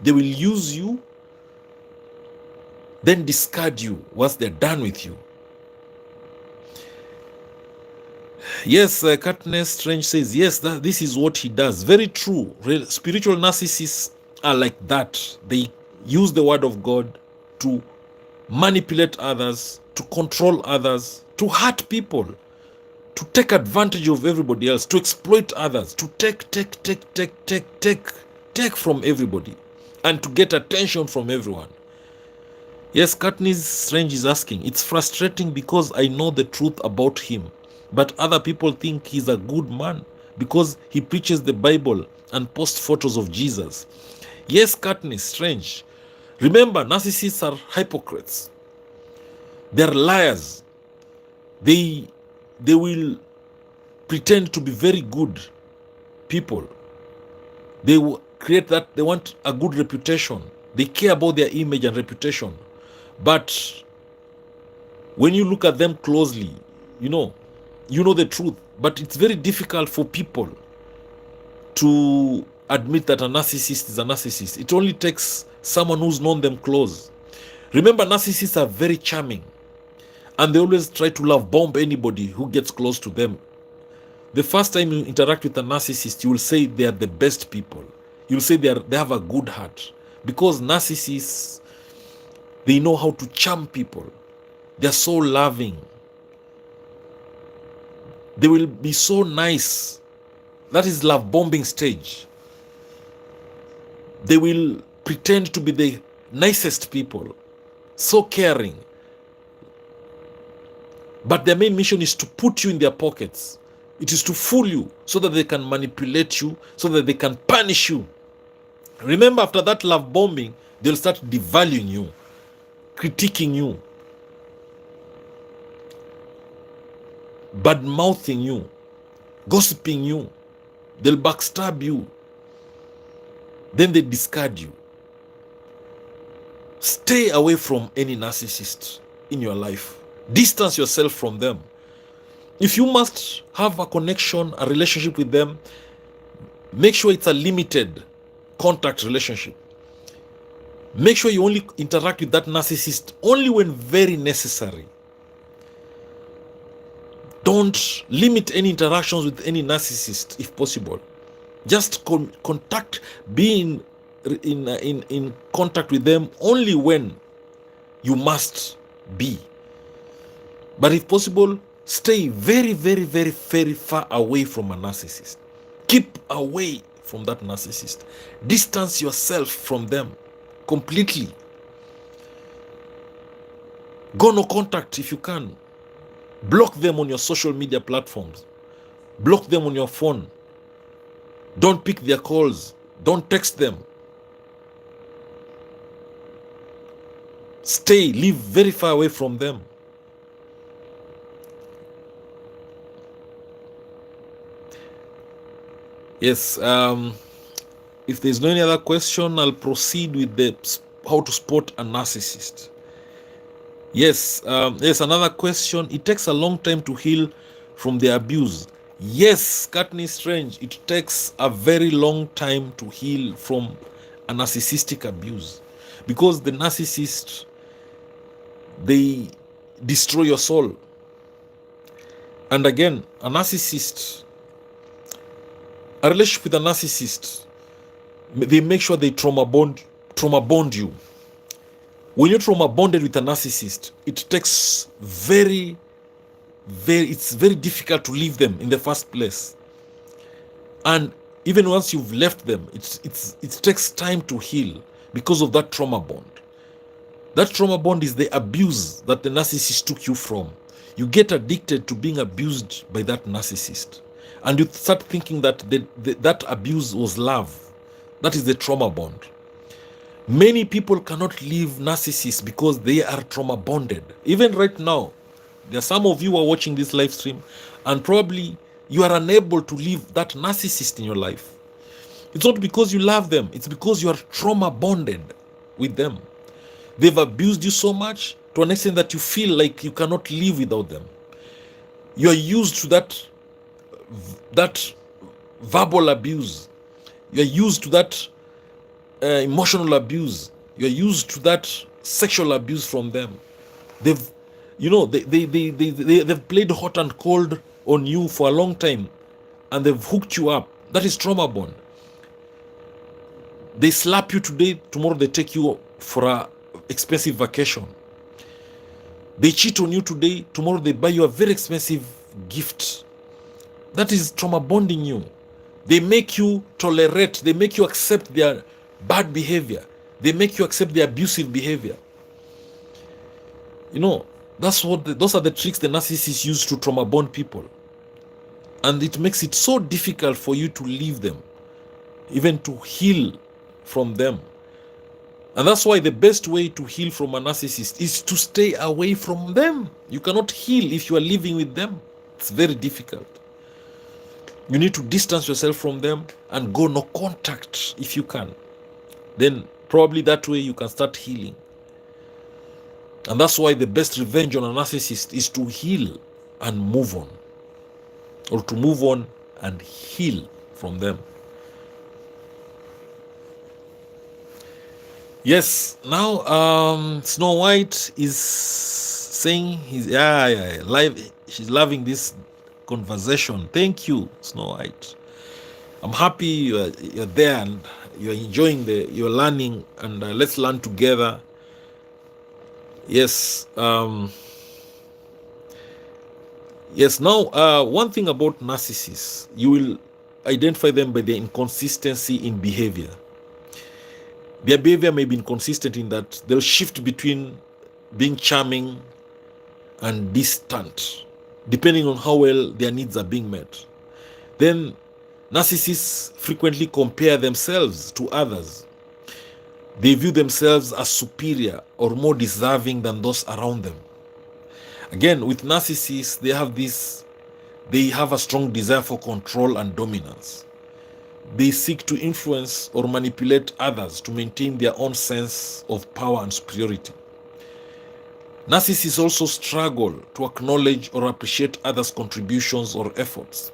Speaker 1: They will use you, then discard you once they're done with you. Yes, Katniss Strange says, yes, this is what he does. Very true. Spiritual narcissists are like that. They use the word of God to manipulate others, to control others, to hurt people, to take advantage of everybody else, to exploit others, to take from everybody, and to get attention from everyone. Yes, Katniss Strange is asking, it's frustrating because I know the truth about him, but other people think he's a good man because he preaches the Bible and posts photos of Jesus. Yes, Katniss Strange. Remember, narcissists are hypocrites. They're liars. They will pretend to be very good people. They will create that, they want a good reputation. They care about their image and reputation. But when you look at them closely, you know the truth. But it's very difficult for people to admit that a narcissist is a narcissist. It only takes someone who's known them close. Remember, narcissists are very charming, and they always try to love bomb anybody who gets close to them. The first time you interact with a narcissist, you will say they are the best people. You'll say they have a good heart, because narcissists, they know how to charm people. They're so loving. They will be so nice. That is love bombing stage. They will pretend to be the nicest people, so caring. But their main mission is to put you in their pockets. It is to fool you so that they can manipulate you, so that they can punish you. Remember, after that love bombing, they'll start devaluing you, critiquing you, bad-mouthing you, gossiping you. They'll backstab you. Then they discard you. Stay away from any narcissist in your life. Distance yourself from them. If you must have a connection, a relationship with them, make sure it's a limited contact relationship. Make sure you only interact with that narcissist only when very necessary. Don't limit any interactions with any narcissist if possible. Just be in contact with them only when you must be. But if possible, stay very, very, very, very far away from a narcissist. Keep away from that narcissist. Distance yourself from them completely. Go no contact if you can. Block them on your social media platforms. Block them on your phone. Don't pick their calls. Don't text them. Live very far away from them. Yes, if there's no any other question, I'll proceed with how to spot a narcissist. Yes, there's another question. It takes a long time to heal from the abuse. Yes, Katniss Strange, it takes a very long time to heal from a narcissistic abuse, because the narcissist, they destroy your soul. And again, a relationship with a narcissist, they make sure they trauma bond you. When you're trauma bonded with a narcissist, it takes very it's very difficult to leave them in the first place. And even once you've left them, it takes time to heal because of that trauma bond. That trauma bond is the abuse that the narcissist took you from. You get addicted to being abused by that narcissist, and you start thinking that that abuse was love. That is the trauma bond. Many people cannot leave narcissists because they are trauma bonded. Even right now, there are some of you who are watching this live stream, and probably you are unable to leave that narcissist in your life. It's not because you love them, it's because you are trauma bonded with them. They've abused you so much to an extent that you feel like you cannot live without them. You are used to that verbal abuse. You are used to that emotional abuse. You are used to that sexual abuse from them. They've played hot and cold on you for a long time, and they've hooked you up. That is trauma bond. They slap you today, tomorrow they take you for a expensive vacation. They cheat on you today, tomorrow they buy you a very expensive gift. That is trauma bonding you. They make you tolerate, they make you accept their bad behavior. They make you accept their abusive behavior. Those are the tricks the narcissists use to trauma bond people. And it makes it so difficult for you to leave them, even to heal from them. And that's why the best way to heal from a narcissist is to stay away from them. You cannot heal if you are living with them. It's very difficult. You need to distance yourself from them and go no contact if you can. Then probably that way you can start healing. And that's why the best revenge on a narcissist is to heal and move on. Or to move on and heal from them. Yes, now Snow White is saying she's loving this conversation. Thank you, Snow White. I'm happy you're there and you're enjoying you're learning, and let's learn together. Yes. Yes, now one thing about narcissists, you will identify them by their inconsistency in behavior. Their behavior may be inconsistent in that they'll shift between being charming and distant, depending on how well their needs are being met. Then narcissists frequently compare themselves to others. They view themselves as superior or more deserving than those around them. Again, with narcissists, they have a strong desire for control and dominance. They seek to influence or manipulate others to maintain their own sense of power and superiority. Narcissists also struggle to acknowledge or appreciate others' contributions or efforts.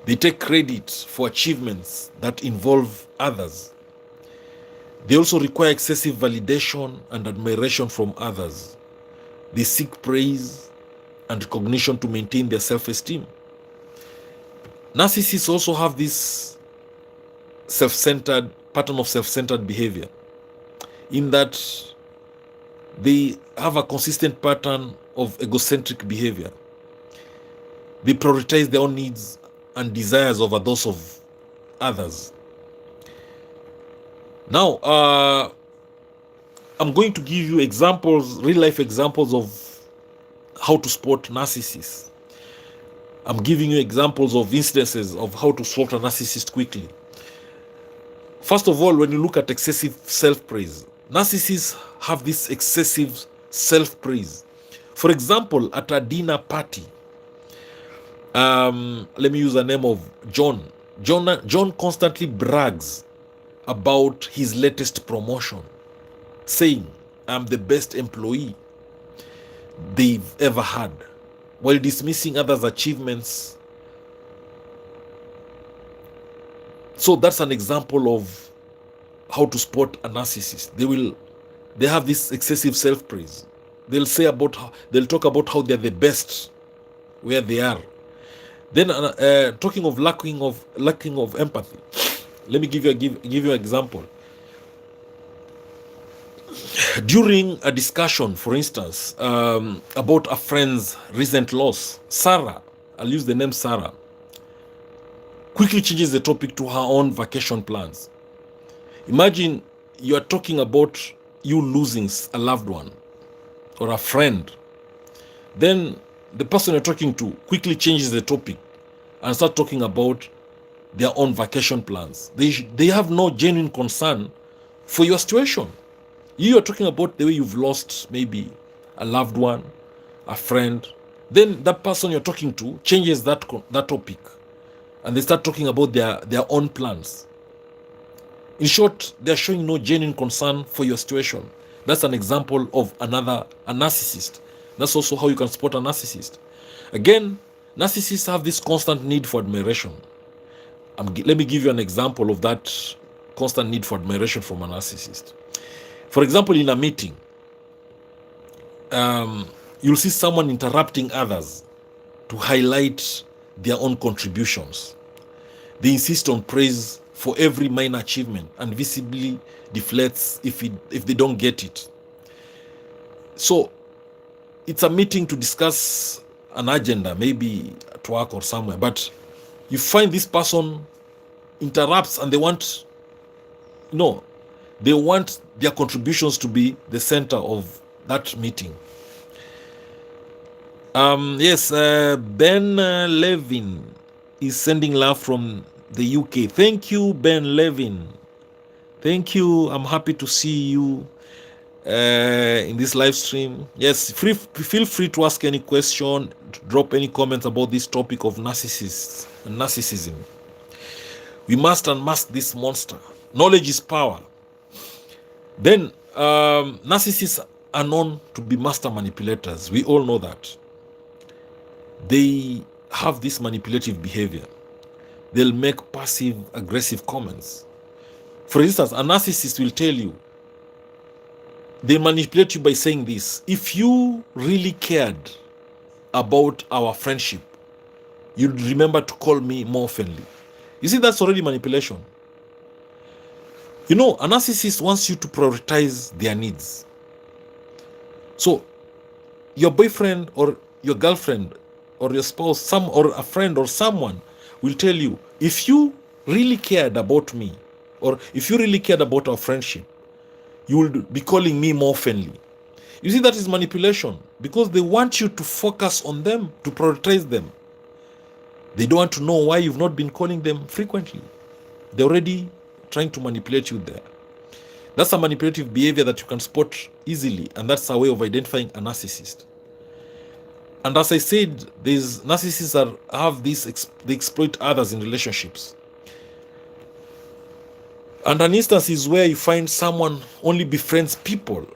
Speaker 1: They take credit for achievements that involve others. They also require excessive validation and admiration from others. They seek praise and recognition to maintain their self-esteem. Narcissists also have this pattern of self-centered behavior, in that they have a consistent pattern of egocentric behavior. They prioritize their own needs and desires over those of others. Now, I'm going to give you examples, real-life examples of how to spot narcissists. I'm giving you examples of instances of how to spot a narcissist quickly. First of all, when you look at excessive self-praise, narcissists have this excessive self-praise. For example, at a dinner party, let me use the name of John. John constantly brags about his latest promotion, saying, "I'm the best employee they've ever had," while dismissing others' achievements. So that's an example of how to spot a narcissist. They have this excessive self-praise. They'll talk about how they're the best where they are. Then talking of lacking of empathy, let me give you an example. During a discussion, for instance, about a friend's recent loss, Sarah, I'll use the name Sarah, quickly changes the topic to her own vacation plans. Imagine you are talking about you losing a loved one or a friend. Then the person you're talking to quickly changes the topic and start talking about their own vacation plans. They have no genuine concern for your situation. You are talking about the way you've lost maybe a loved one, a friend. Then that person you're talking to changes that topic, and they start talking about their own plans. In short, they're showing no genuine concern for your situation. That's an example of a narcissist. That's also how you can spot a narcissist. Again, narcissists have this constant need for admiration. Let me give you an example of that constant need for admiration from a narcissist. For example, in a meeting, you'll see someone interrupting others to highlight their own contributions. They insist on praise for every minor achievement and visibly deflects if they don't get it. So it's a meeting to discuss an agenda, maybe at work or somewhere, but you find this person interrupts and they want their contributions to be the center of that meeting. Yes, Ben Levin is sending love from the UK. Thank you, Ben Levin. Thank you. I'm happy to see you in this live stream. Yes, feel free to ask any question, drop any comments about this topic of narcissists and narcissism. We must unmask this monster. Knowledge is power. Then narcissists are known to be master manipulators. We all know that. They have this manipulative behavior. They'll make passive aggressive comments. For instance, a narcissist will tell you, they manipulate you by saying this: if you really cared about our friendship, you'd remember to call me more oftenly. You see, that's already manipulation. You know, a narcissist wants you to prioritize their needs. So your boyfriend or your girlfriend or your spouse, or a friend or someone will tell you, if you really cared about me, or if you really cared about our friendship, you will be calling me more oftenly. You see, that is manipulation, because they want you to focus on them, to prioritize them. They don't want to know why you've not been calling them frequently. They're already trying to manipulate you there. That's a manipulative behavior that you can spot easily, and that's a way of identifying a narcissist. And as I said, these narcissists have this, they exploit others in relationships. And an instance is where you find someone only befriends people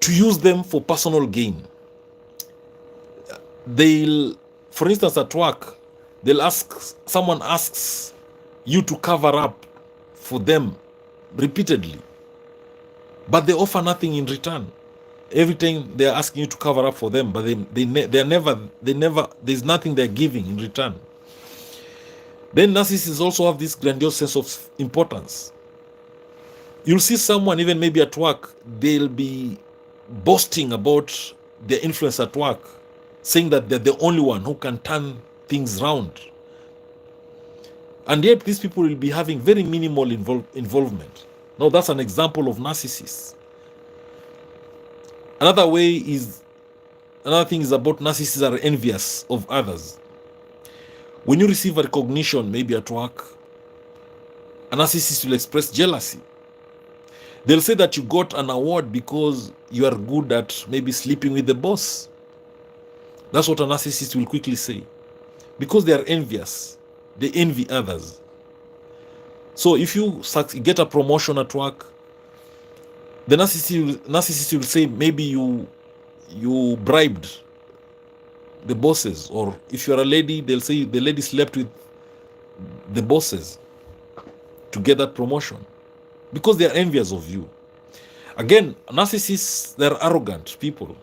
Speaker 1: to use them for personal gain. They'll, for instance, at work, someone asks you to cover up for them repeatedly, but they offer nothing in return. Every time they're asking you to cover up for them, but there's nothing they're giving in return. Then narcissists also have this grandiose sense of importance. You'll see someone, even maybe at work, they'll be boasting about their influence at work, saying that they're the only one who can turn things round. And yet these people will be having very minimal involvement. Now that's an example of narcissists. Another thing is about narcissists are envious of others. When you receive a recognition, maybe at work, a narcissist will express jealousy. They'll say that you got an award because you are good at maybe sleeping with the boss. That's what a narcissist will quickly say, because they are envious. They envy others. So if you get a promotion at work, the narcissist will say maybe you bribed the bosses, or if you're a lady, they'll say the lady slept with the bosses to get that promotion, because they are envious of you. Again, narcissists, they're arrogant people.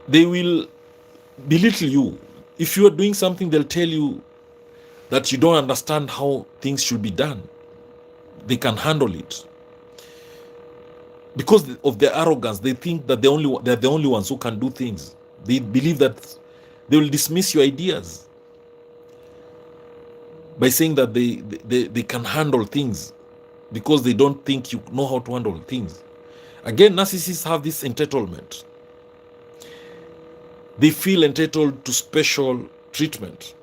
Speaker 1: They will belittle you. If you are doing something, they'll tell you that you don't understand how things should be done. they can handle it. Because of their arrogance, they think that they're the only ones who can do things. They believe that they will dismiss your ideas by saying that they can handle things because they don't think you know how to handle things. Again, narcissists have this entitlement. They feel entitled to special treatment.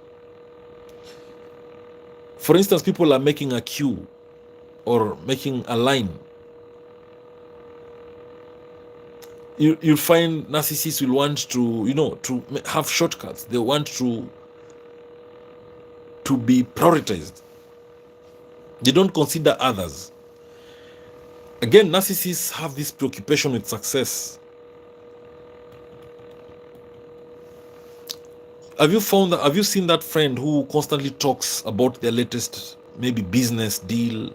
Speaker 1: For instance, people are making a queue or making a line. You'll find narcissists will want to, to have shortcuts. They want to be prioritized. They don't consider others. Again, narcissists have this preoccupation with success. Have you seen that friend who constantly talks about their latest maybe business deal?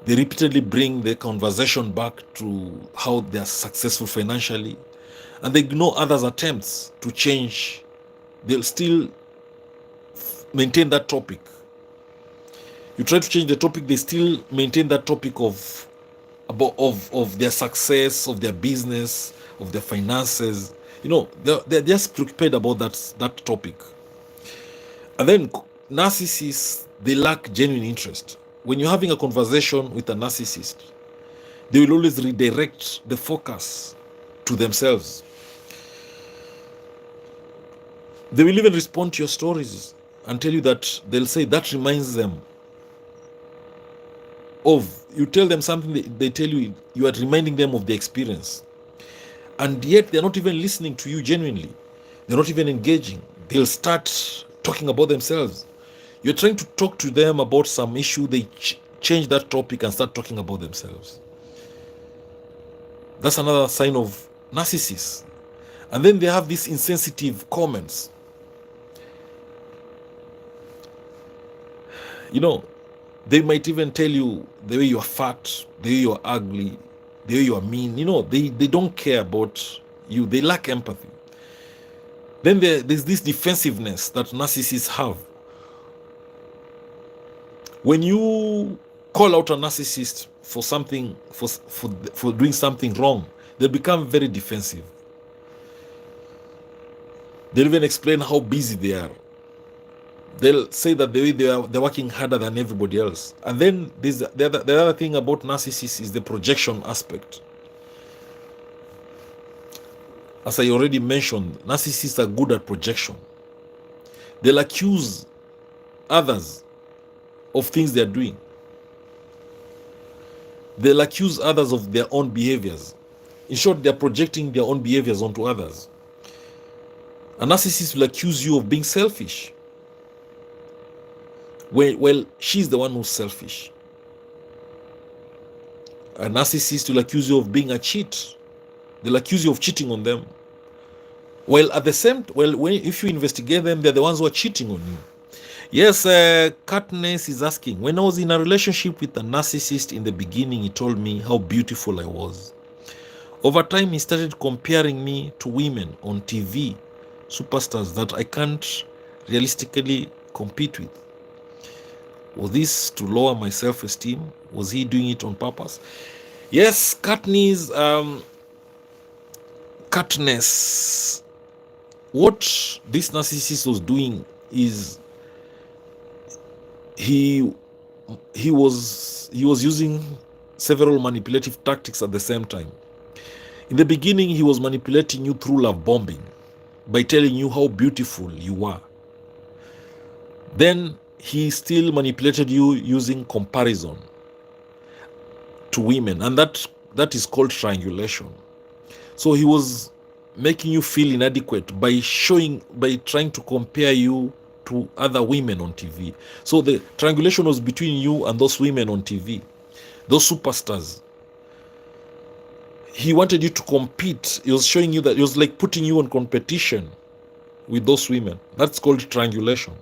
Speaker 1: They repeatedly bring the conversation back to how they are successful financially, and they ignore others' attempts to change. They'll still maintain that topic. You try to change the topic, they still maintain that topic of their success, of their business, of their finances. They're just preoccupied about that topic. And then narcissists, they lack genuine interest. When you're having a conversation with a narcissist, they will always redirect the focus to themselves. They will even respond to your stories and tell you that they'll say that reminds them of, you tell them something, they tell you you are reminding them of the experience. And yet they're not even listening to you genuinely. They're not even engaging. They'll start talking about themselves. You're trying to talk to them about some issue, they change that topic and start talking about themselves. That's another sign of narcissists. And then they have these insensitive comments. They might even tell you the way you're fat, the way you're ugly, the way you're mean. They don't care about you. They lack empathy. Then there's this defensiveness that narcissists have. When you call out a narcissist for something, for doing something wrong, they become very defensive. They'll even explain how busy they are. They'll say that they're working harder than everybody else. And then the other thing about narcissists is the projection aspect. As I already mentioned, narcissists are good at projection. They'll accuse others of things they're doing. They'll accuse others of their own behaviors. In short, they're projecting their own behaviors onto others. A narcissist will accuse you of being selfish. Well, she's the one who's selfish. A narcissist will accuse you of being a cheat. They'll accuse you of cheating on them. Well, if you investigate them, they're the ones who are cheating on you. Yes, Katniss is asking, when I was in a relationship with a narcissist in the beginning, he told me how beautiful I was. Over time, he started comparing me to women on TV, superstars that I can't realistically compete with. Was this to lower my self-esteem? Was he doing it on purpose? Yes, Katniss, what this narcissist was doing is he was using several manipulative tactics at the same time. In the beginning, he was manipulating you through love bombing by telling you how beautiful you are. Then he still manipulated you using comparison to women, and that is called triangulation. So he was making you feel inadequate by trying to compare you to other women on TV. So the triangulation was between you and those women on TV, those superstars. He wanted you to compete. He was showing you that, it was like putting you in competition with those women. That's called triangulation.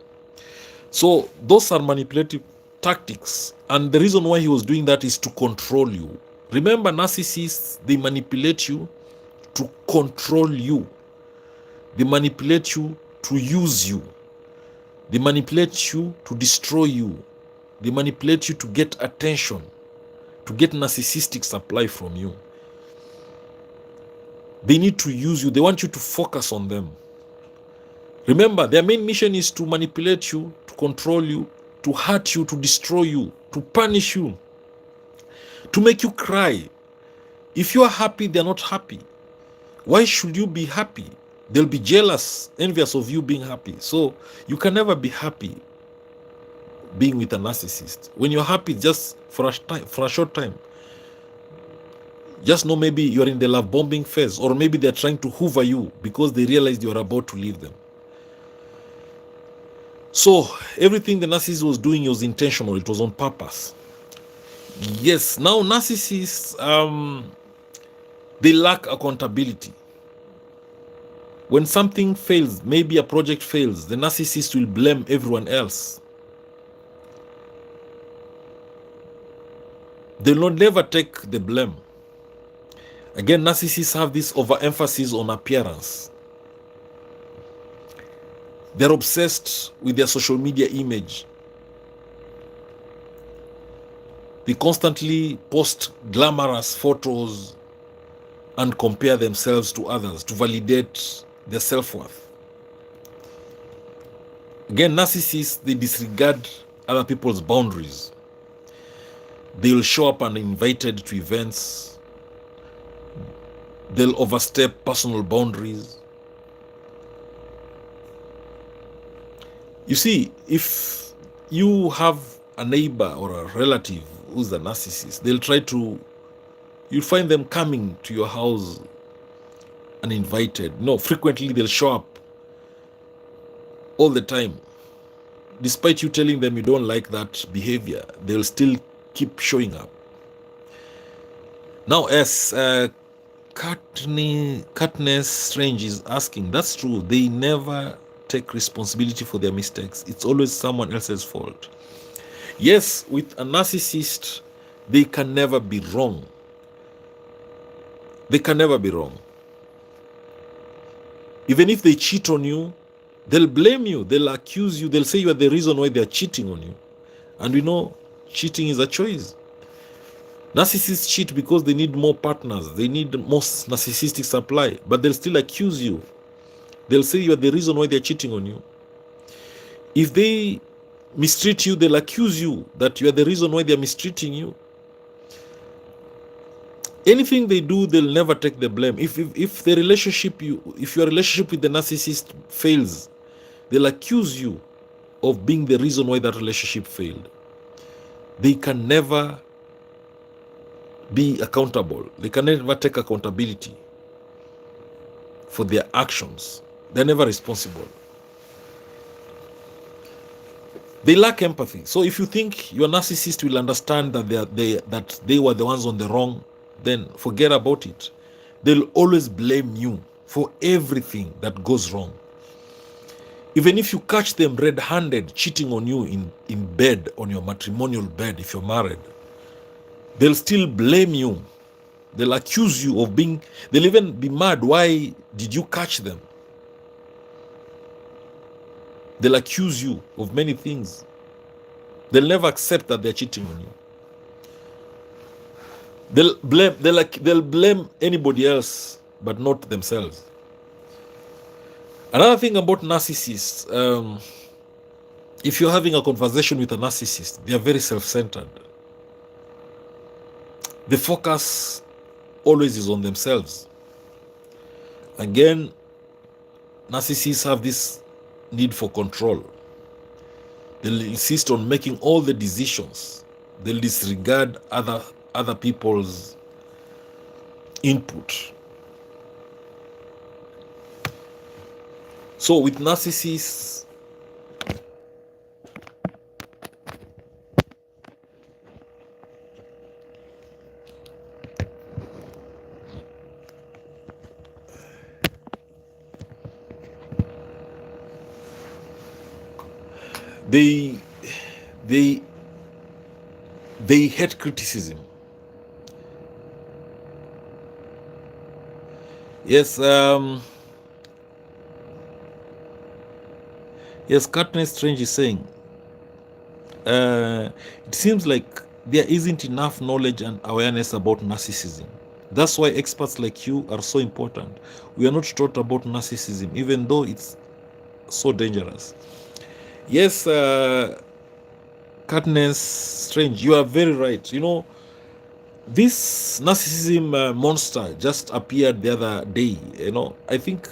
Speaker 1: So those are manipulative tactics. And the reason why he was doing that is to control you. Remember, narcissists, they manipulate you to control you. They manipulate you to use you. They manipulate you to destroy you. They manipulate you to get attention, to get narcissistic supply from you. They need to use you. They want you to focus on them. Remember, their main mission is to manipulate you, to control you, to hurt you, to destroy you, to punish you, to make you cry. If you are happy, they're not happy. Why should you be happy? They'll be jealous, envious of you being happy. So you can never be happy being with a narcissist. When you're happy, just for a short time, just know maybe you're in the love bombing phase, or maybe they're trying to hoover you because they realized you're about to leave them. So everything the narcissist was doing was intentional. It was on purpose. Yes, now narcissists, they lack accountability. When something fails, maybe a project fails, the narcissist will blame everyone else. They will never take the blame. Again, narcissists have this overemphasis on appearance. They're obsessed with their social media image. They constantly post glamorous photos and compare themselves to others to validate their self-worth. Again, narcissists, they disregard other people's boundaries. They will show up uninvited to events. They'll overstep personal boundaries. You see, if you have a neighbor or a relative who's a narcissist, they'll try to, you'll find them coming to your house uninvited. No, frequently they'll show up all the time. Despite you telling them you don't like that behavior, they'll still keep showing up. Now, as Katniss Strange is asking, that's true. They never take responsibility for their mistakes. It's always someone else's fault. Yes, with a narcissist, they can never be wrong. They can never be wrong. Even if they cheat on you, they'll blame you, they'll accuse you, they'll say you are the reason why they're cheating on you. And we know cheating is a choice. Narcissists cheat because they need more partners, they need more narcissistic supply, but they'll still accuse you. They'll say you are the reason why they're cheating on you. If they mistreat you, they'll accuse you that you are the reason why they're mistreating you. Anything they do, they'll never take the blame. If your relationship with the narcissist fails, they'll accuse you of being the reason why that relationship failed. They can never be accountable. They can never take accountability for their actions. They're never responsible. They lack empathy. So if you think your narcissist will understand that they were the ones on the wrong, then forget about it. They'll always blame you for everything that goes wrong. Even if you catch them red-handed cheating on you in bed, on your matrimonial bed, if you're married, they'll still blame you. They'll accuse you of being, they'll even be mad. Why did you catch them? They'll accuse you of many things. They'll never accept that they're cheating on you. They'll blame anybody else, but not themselves. Another thing about narcissists, if you're having a conversation with a narcissist, they are very self-centered. The focus always is on themselves. Again, narcissists have this need for control. They'll insist on making all the decisions. They'll disregard other people's input. So with narcissists, they hate criticism. Yes, yes, Katniss Strange is saying It seems like there isn't enough knowledge and awareness about narcissism. That's why experts like you are so important. We are not taught about narcissism, even though it's so dangerous. Yes, Katniss Strange, you are very right. You know, this narcissism monster just appeared the other day. You know, I think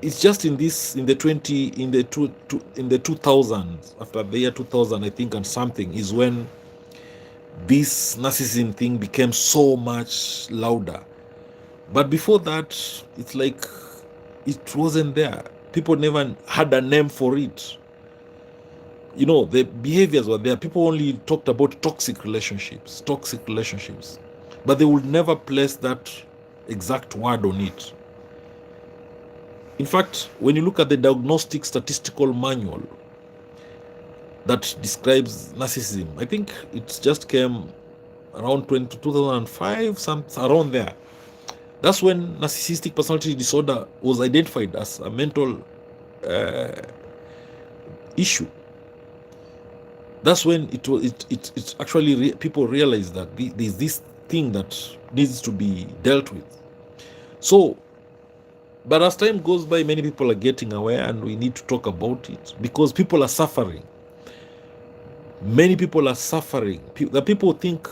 Speaker 1: it's just in the 2000s, after the year 2000, I think, and something, is when this narcissism thing became so much louder. But before that, it's like it wasn't there. People never had a name for it. You know, the behaviors were there. People only talked about toxic relationships, but they would never place that exact word on it. In fact, when you look at the diagnostic statistical manual that describes narcissism, I think it just came around 2005, some around there. That's when narcissistic personality disorder was identified as a mental issue. That's when it actually people realized that there's this thing that needs to be dealt with. So, but as time goes by, many people are getting aware, and we need to talk about it because people are suffering. Many people are suffering. The people think,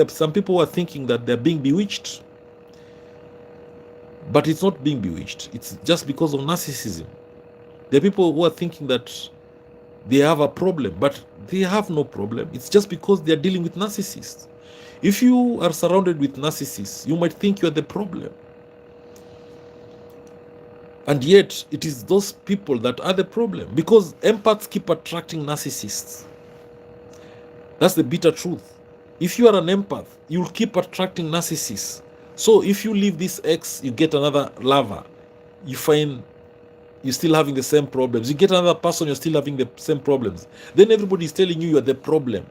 Speaker 1: some people are thinking that they're being bewitched, but it's not being bewitched. It's just because of narcissism. There are people who are thinking that they have a problem, but they have no problem. It's just because they are dealing with narcissists. If you are surrounded with narcissists, you might think you are the problem. And yet, it is those people that are the problem, because empaths keep attracting narcissists. That's the bitter truth. If you are an empath, you'll keep attracting narcissists. So if you leave this ex, you get another lover. You find you're still having the same problems. You get another person, you're still having the same problems. Then everybody is telling you you're the problem.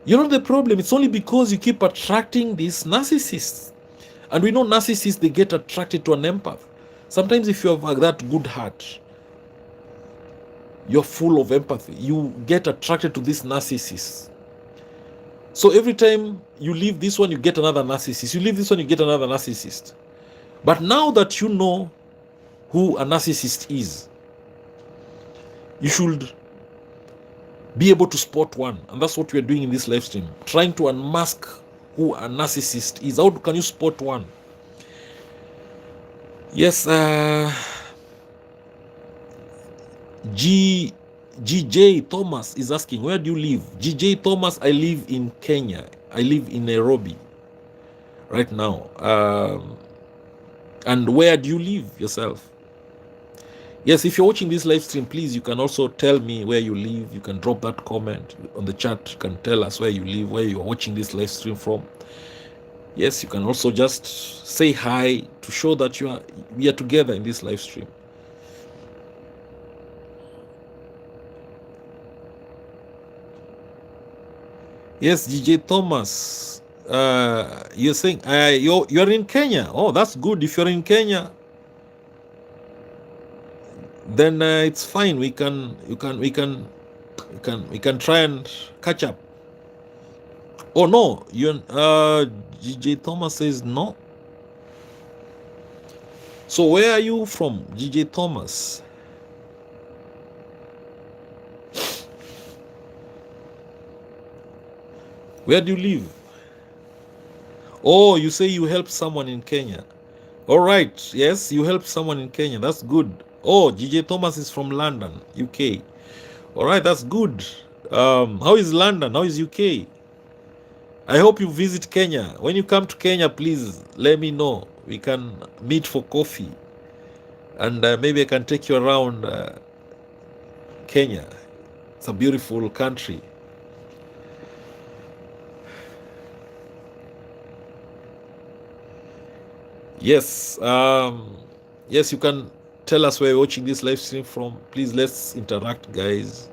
Speaker 1: You're not the problem. It's only because you keep attracting these narcissists. And we know narcissists, they get attracted to an empath. Sometimes if you have that good heart, you're full of empathy, you get attracted to this narcissist. So every time you leave this one, you get another narcissist. You leave this one, you get another narcissist. But now that you know who a narcissist is, you should be able to spot one. And that's what we are doing in this live stream, trying to unmask who a narcissist is. How can you spot one? Yes, GJ Thomas is asking, where do you live? GJ Thomas, I live in Kenya. I live in Nairobi right now. And where do you live yourself? Yes, if you're watching this live stream, please, you can also tell me where you live. You can drop that comment on the chat. You can tell us where you live, where you're watching this live stream from. Yes, you can also just say hi to show that we are together in this live stream. Yes, DJ Thomas, you're saying you're in Kenya. Oh, that's good. If you're in Kenya, then it's fine. We can try and catch up. Oh no, DJ Thomas says no. So where are you from, DJ Thomas? Where do you live? Oh, you say you help someone in Kenya. All right. Yes, you help someone in Kenya. That's good. Oh, DJ Thomas is from London, UK. All right, that's good. How is London? How is UK? I hope you visit Kenya. When you come to Kenya, please let me know. We can meet for coffee. And maybe I can take you around Kenya. It's a beautiful country. Yes, yes, you can tell us where you're watching this live stream from. Please, let's interact, guys.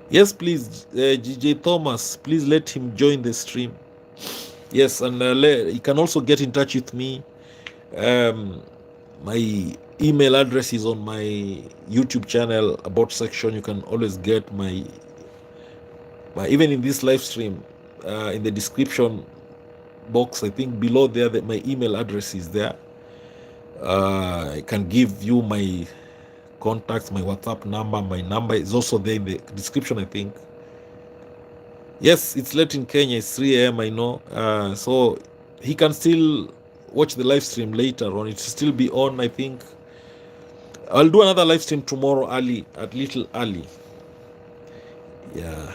Speaker 1: Yes, please, GJ Thomas, please let him join the stream. Yes, and you can also get in touch with me. My email address is on my YouTube channel about section. You can always get my even in this live stream, in the description box, I think below there, that my email address is there. I can give you my contacts, my WhatsApp number. My number is also there in the description, I think. Yes, it's late in Kenya. It's 3 a.m. I know. So he can still watch the live stream later on. It will still be on, I think. I'll do another live stream tomorrow early, at little early. Yeah.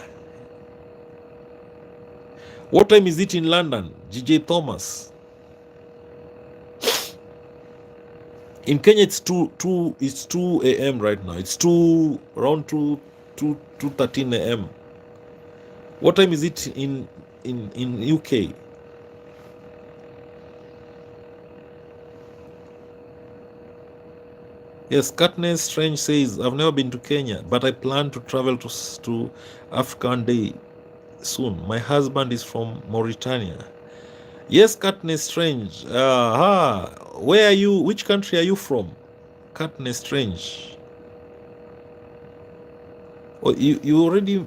Speaker 1: What time is it in London? GJ Thomas. In Kenya, it's 2 a.m. right now. It's around 2:13 a.m. What time is it in UK? Yes, Katniss Strange says, I've never been to Kenya, but I plan to travel to Africa one day soon. My husband is from Mauritania. Yes, Katniss Strange. Where are you? Which country are you from? Katniss Strange. Oh, you already...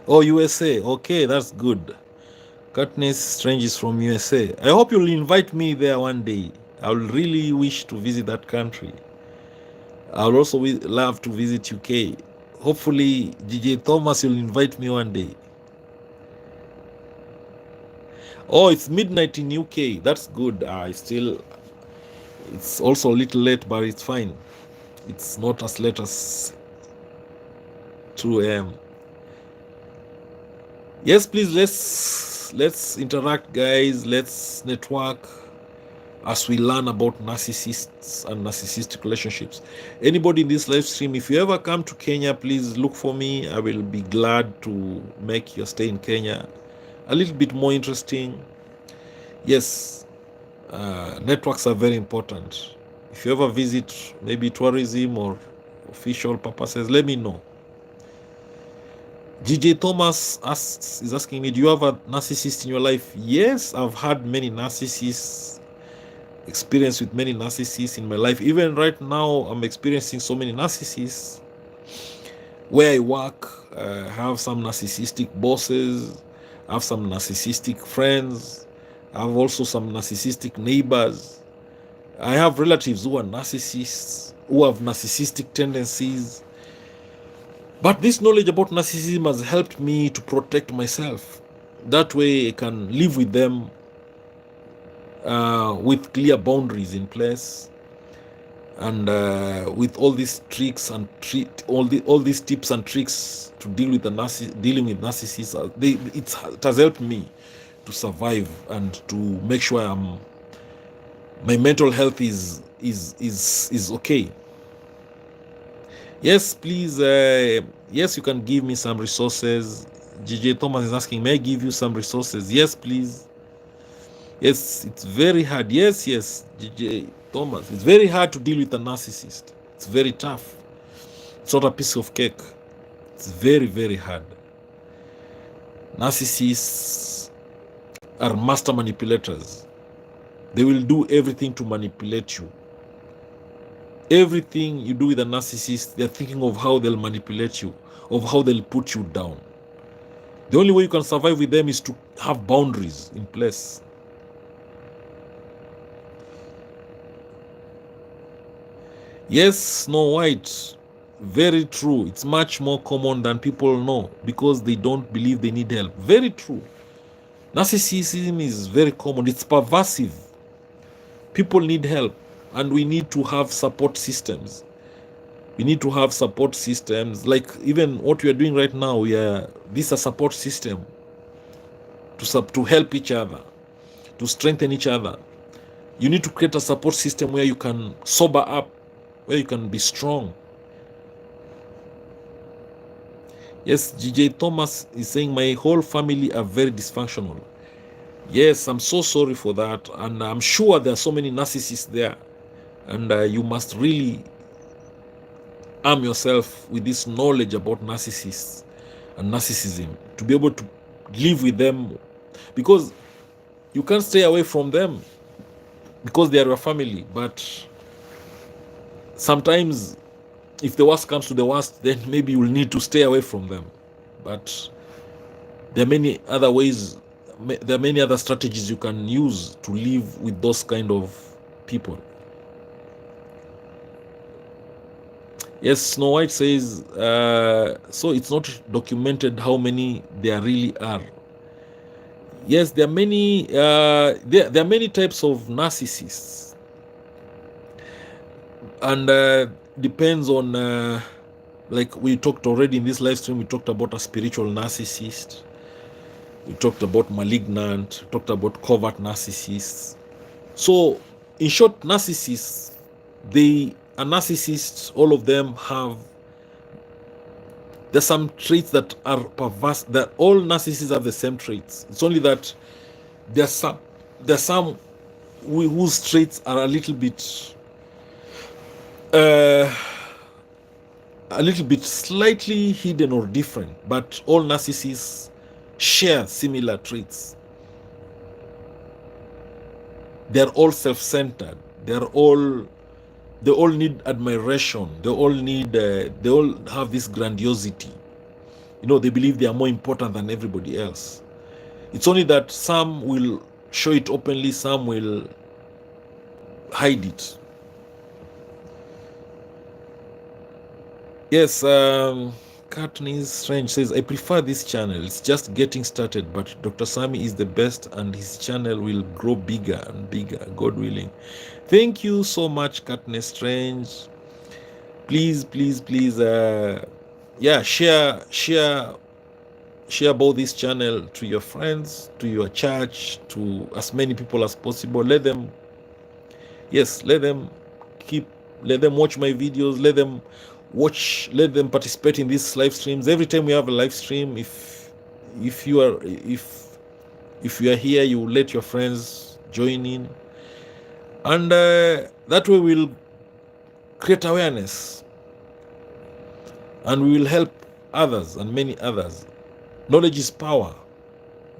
Speaker 1: Oh, USA. Okay, that's good. Katniss Strange is from USA. I hope you'll invite me there one day. I will really wish to visit that country. I would also love to visit UK. Hopefully, GJ Thomas will invite me one day. Oh, it's midnight in UK. That's good. It's also a little late, but it's fine. It's not as late as 2 a.m. Yes, please, let's interact, guys. Let's network as we learn about narcissists and narcissistic relationships. Anybody in this live stream, if you ever come to Kenya, please look for me. I will be glad to make your stay in Kenya a little bit more interesting. Yes, networks are very important. If you ever visit maybe tourism or official purposes, let me know. GJ Thomas is asking me, do you have a narcissist in your life? Yes, I've had many narcissists, experience with many narcissists in my life. Even right now, I'm experiencing so many narcissists. Where I work, I have some narcissistic bosses, I have some narcissistic friends, I have also some narcissistic neighbors. I have relatives who are narcissists, who have narcissistic tendencies. But this knowledge about narcissism has helped me to protect myself. That way I can live with them with clear boundaries in place, and with all these tricks and all these tips and tricks to deal with dealing with narcissists. It has helped me to survive and to make sure my mental health is okay. Yes, please. Yes, you can give me some resources. GJ Thomas is asking, may I give you some resources? Yes, please. Yes, it's very hard. Yes, GJ Thomas. It's very hard to deal with a narcissist. It's very tough. It's not a piece of cake. It's very, very hard. Narcissists are master manipulators. They will do everything to manipulate you. Everything you do with a narcissist, they're thinking of how they'll manipulate you, of how they'll put you down. The only way you can survive with them is to have boundaries in place. Yes, Snow White, very true. It's much more common than people know because they don't believe they need help. Very true. Narcissism is very common. It's pervasive. People need help, and we need to have support systems. We need to have support systems, like even what we are doing right now. This is a support system to help each other, to strengthen each other. You need to create a support system where you can sober up, where you can be strong. Yes, GJ Thomas is saying, my whole family are very dysfunctional. Yes, I'm so sorry for that, and I'm sure there are so many narcissists there, and you must really arm yourself with this knowledge about narcissists and narcissism to be able to live with them, because you can't stay away from them because they are your family. But sometimes if the worst comes to the worst, then maybe you'll need to stay away from them. But there are many other ways, there are many other strategies you can use to live with those kind of people. Yes, Snow White says, so it's not documented how many there really are. Yes, there are many. There are many types of narcissists, and depends on. Like we talked already in this live stream, we talked about a spiritual narcissist. We talked about malignant. We talked about covert narcissists. So, in short, narcissists, they are narcissists. All of them have. There's some traits that are perverse. That all narcissists have the same traits. It's only that there's some whose traits are a little bit slightly hidden or different, but all narcissists share similar traits. They're all self-centered. They all need admiration. They all have this grandiosity. You know, they believe they are more important than everybody else. It's only that some will show it openly, some will hide it. Yes, Katniss Strange says, I prefer this channel. It's just getting started, but Dr. Sammy is the best and his channel will grow bigger and bigger, God willing. Thank you so much, Katniss Strange. Please, yeah, share about this channel to your friends, to your church, to as many people as possible. Let them watch my videos, let them participate in these live streams. Every time we have a live stream, if you are here, you let your friends join in, and that way we'll create awareness and we will help others and many others. Knowledge is power.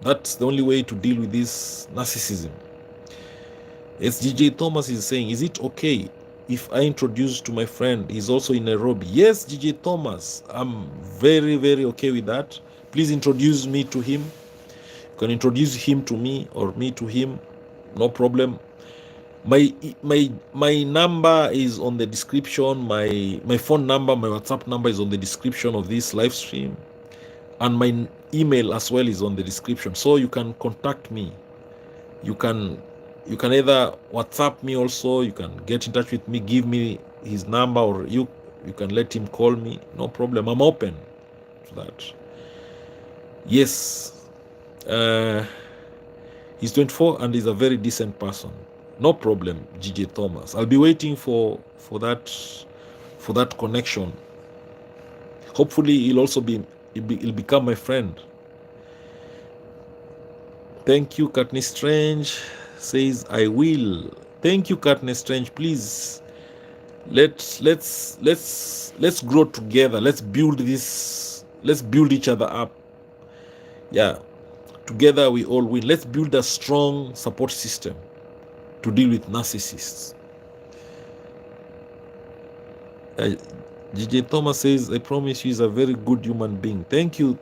Speaker 1: That's the only way to deal with this narcissism. As DJ Thomas is saying, is it okay if I introduce to my friend? He's also in Nairobi. Yes, DJ Thomas, I'm very, very okay with that. Please introduce me to him. You can introduce him to me or me to him. No problem. My number is on the description. My phone number, my WhatsApp number is on the description of this live stream, and my email as well is on the description. So you can contact me. You can either WhatsApp me also. You can get in touch with me. Give me his number, or you can let him call me. No problem. I'm open to that. Yes, he's 24 and he's a very decent person. No problem, GJ Thomas. I'll be waiting for that connection. Hopefully, he'll become my friend. Thank you, Katniss Strange says I will. Thank you, Katniss Strange. Please, let's grow together. Let's build this. Let's build each other up. Yeah, together we all win. Let's build a strong support system to deal with narcissists. GJ Thomas says, I promise you, he's a very good human being. Thank you,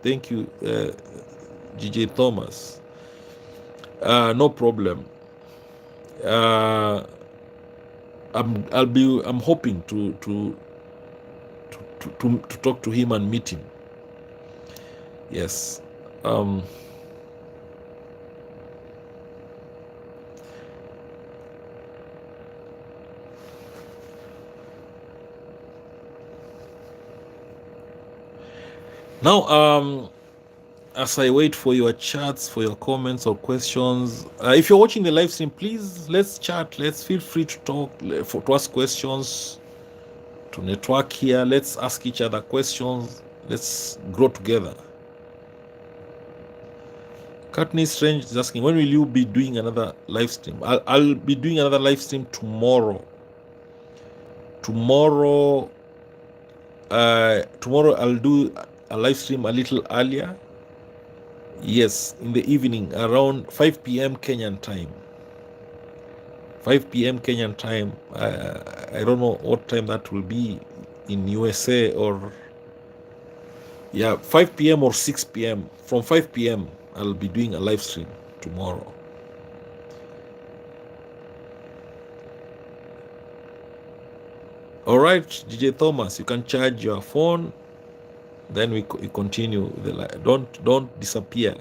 Speaker 1: GJ Thomas. No problem. I'm hoping to talk to him and meet him. Yes. Now, as I wait for your chats, for your comments or questions, if you're watching the live stream, please let's chat. Let's feel free to talk, to ask questions, to network here. Let's ask each other questions. Let's grow together. Katniss Strange is asking, when will you be doing another live stream? I'll be doing another live stream tomorrow. Tomorrow I'll do a live stream a little earlier. Yes, in the evening around 5 p.m. Kenyan time. 5 p.m. Kenyan time. I don't know what time that will be in USA, or 5 p.m. or 6 p.m. From 5 p.m. I'll be doing a live stream tomorrow. All right, DJ Thomas, you can charge your phone. Then we continue the live. Don't disappear.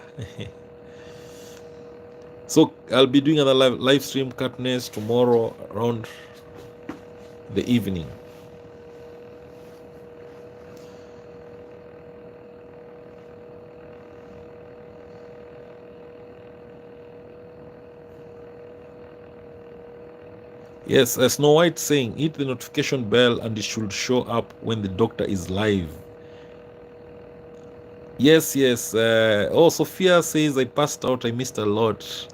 Speaker 1: So I'll be doing another live stream, Katniss, tomorrow around the evening. Yes, Snow White saying, hit the notification bell and it should show up when the doctor is live. Yes. Sophia says, I passed out, I missed a lot.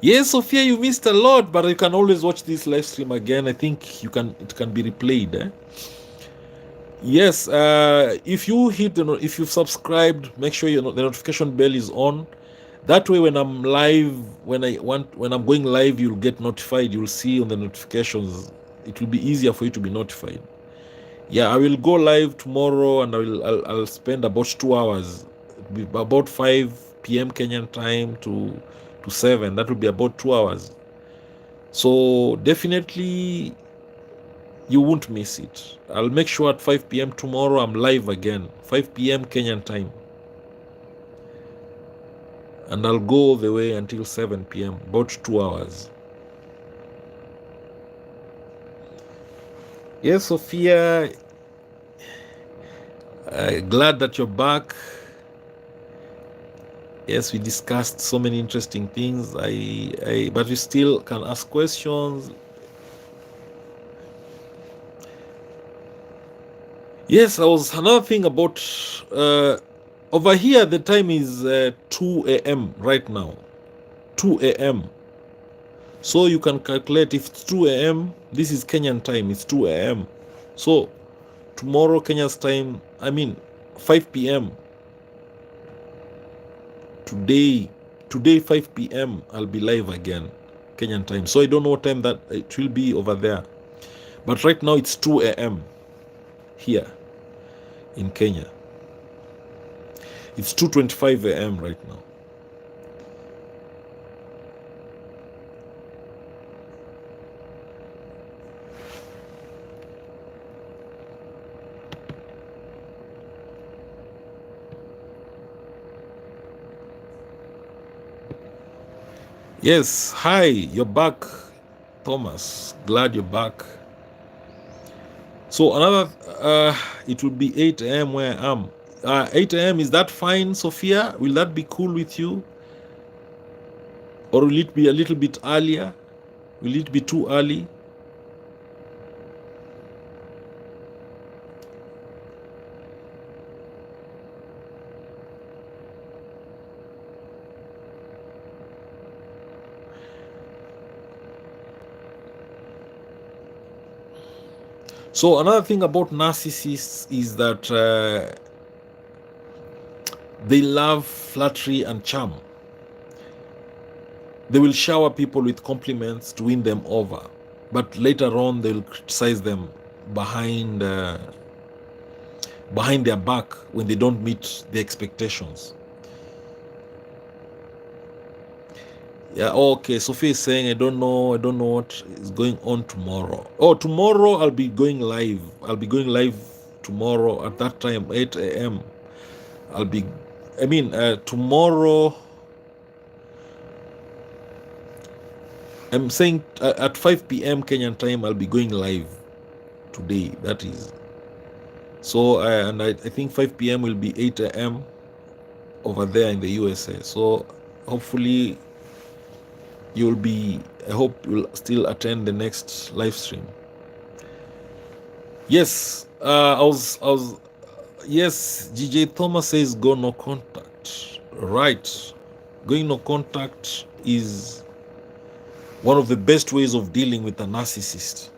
Speaker 1: Yes, Sophia, you missed a lot, but you can always watch this live stream again. I think it can be replayed. Yes, if you've subscribed, make sure the notification bell is on. That way, when I'm live, when I'm going live, you'll get notified. You'll see on the notifications. It will be easier for you to be notified. Yeah, I will go live tomorrow, and I'll spend about 2 hours, about 5 p.m. Kenyan time to 7. That will be about 2 hours. So definitely, you won't miss it. I'll make sure at 5 p.m. tomorrow I'm live again, 5 p.m. Kenyan time. And I'll go all the way until 7 p.m., about 2 hours. Yes, Sophia, glad that you're back. Yes, we discussed so many interesting things. But you still can ask questions. Yes, another thing about over here, the time is 2 a.m. right now. 2 a.m. So you can calculate, if it's 2 a.m., this is Kenyan time, it's 2 a.m. So tomorrow, Kenya's time, 5 p.m. Today 5 p.m. I'll be live again, Kenyan time. So I don't know what time that it will be over there. But right now it's 2 a.m. here in Kenya. It's 2:25 a.m. right now. Yes, hi, you're back, Thomas. Glad you're back. So another, it will be 8 a.m. where I am. 8 a.m., is that fine, Sophia? Will that be cool with you? Or will it be a little bit earlier? Will it be too early? So another thing about narcissists is that they love flattery and charm. They will shower people with compliments to win them over, but later on they will criticize them behind their back when they don't meet the expectations. Yeah, okay. Sophie is saying, I don't know what is going on tomorrow. Oh, tomorrow I'll be going live. I'll be going live tomorrow at that time, 8 a.m. Tomorrow, I'm saying at 5 p.m. Kenyan time, I'll be going live today. That is. So, and I think 5 p.m. will be 8 a.m. over there in the USA. So, hopefully, I hope you'll still attend the next live stream. Yes, yes, GJ Thomas says go no contact. Right. Going no contact is one of the best ways of dealing with a narcissist.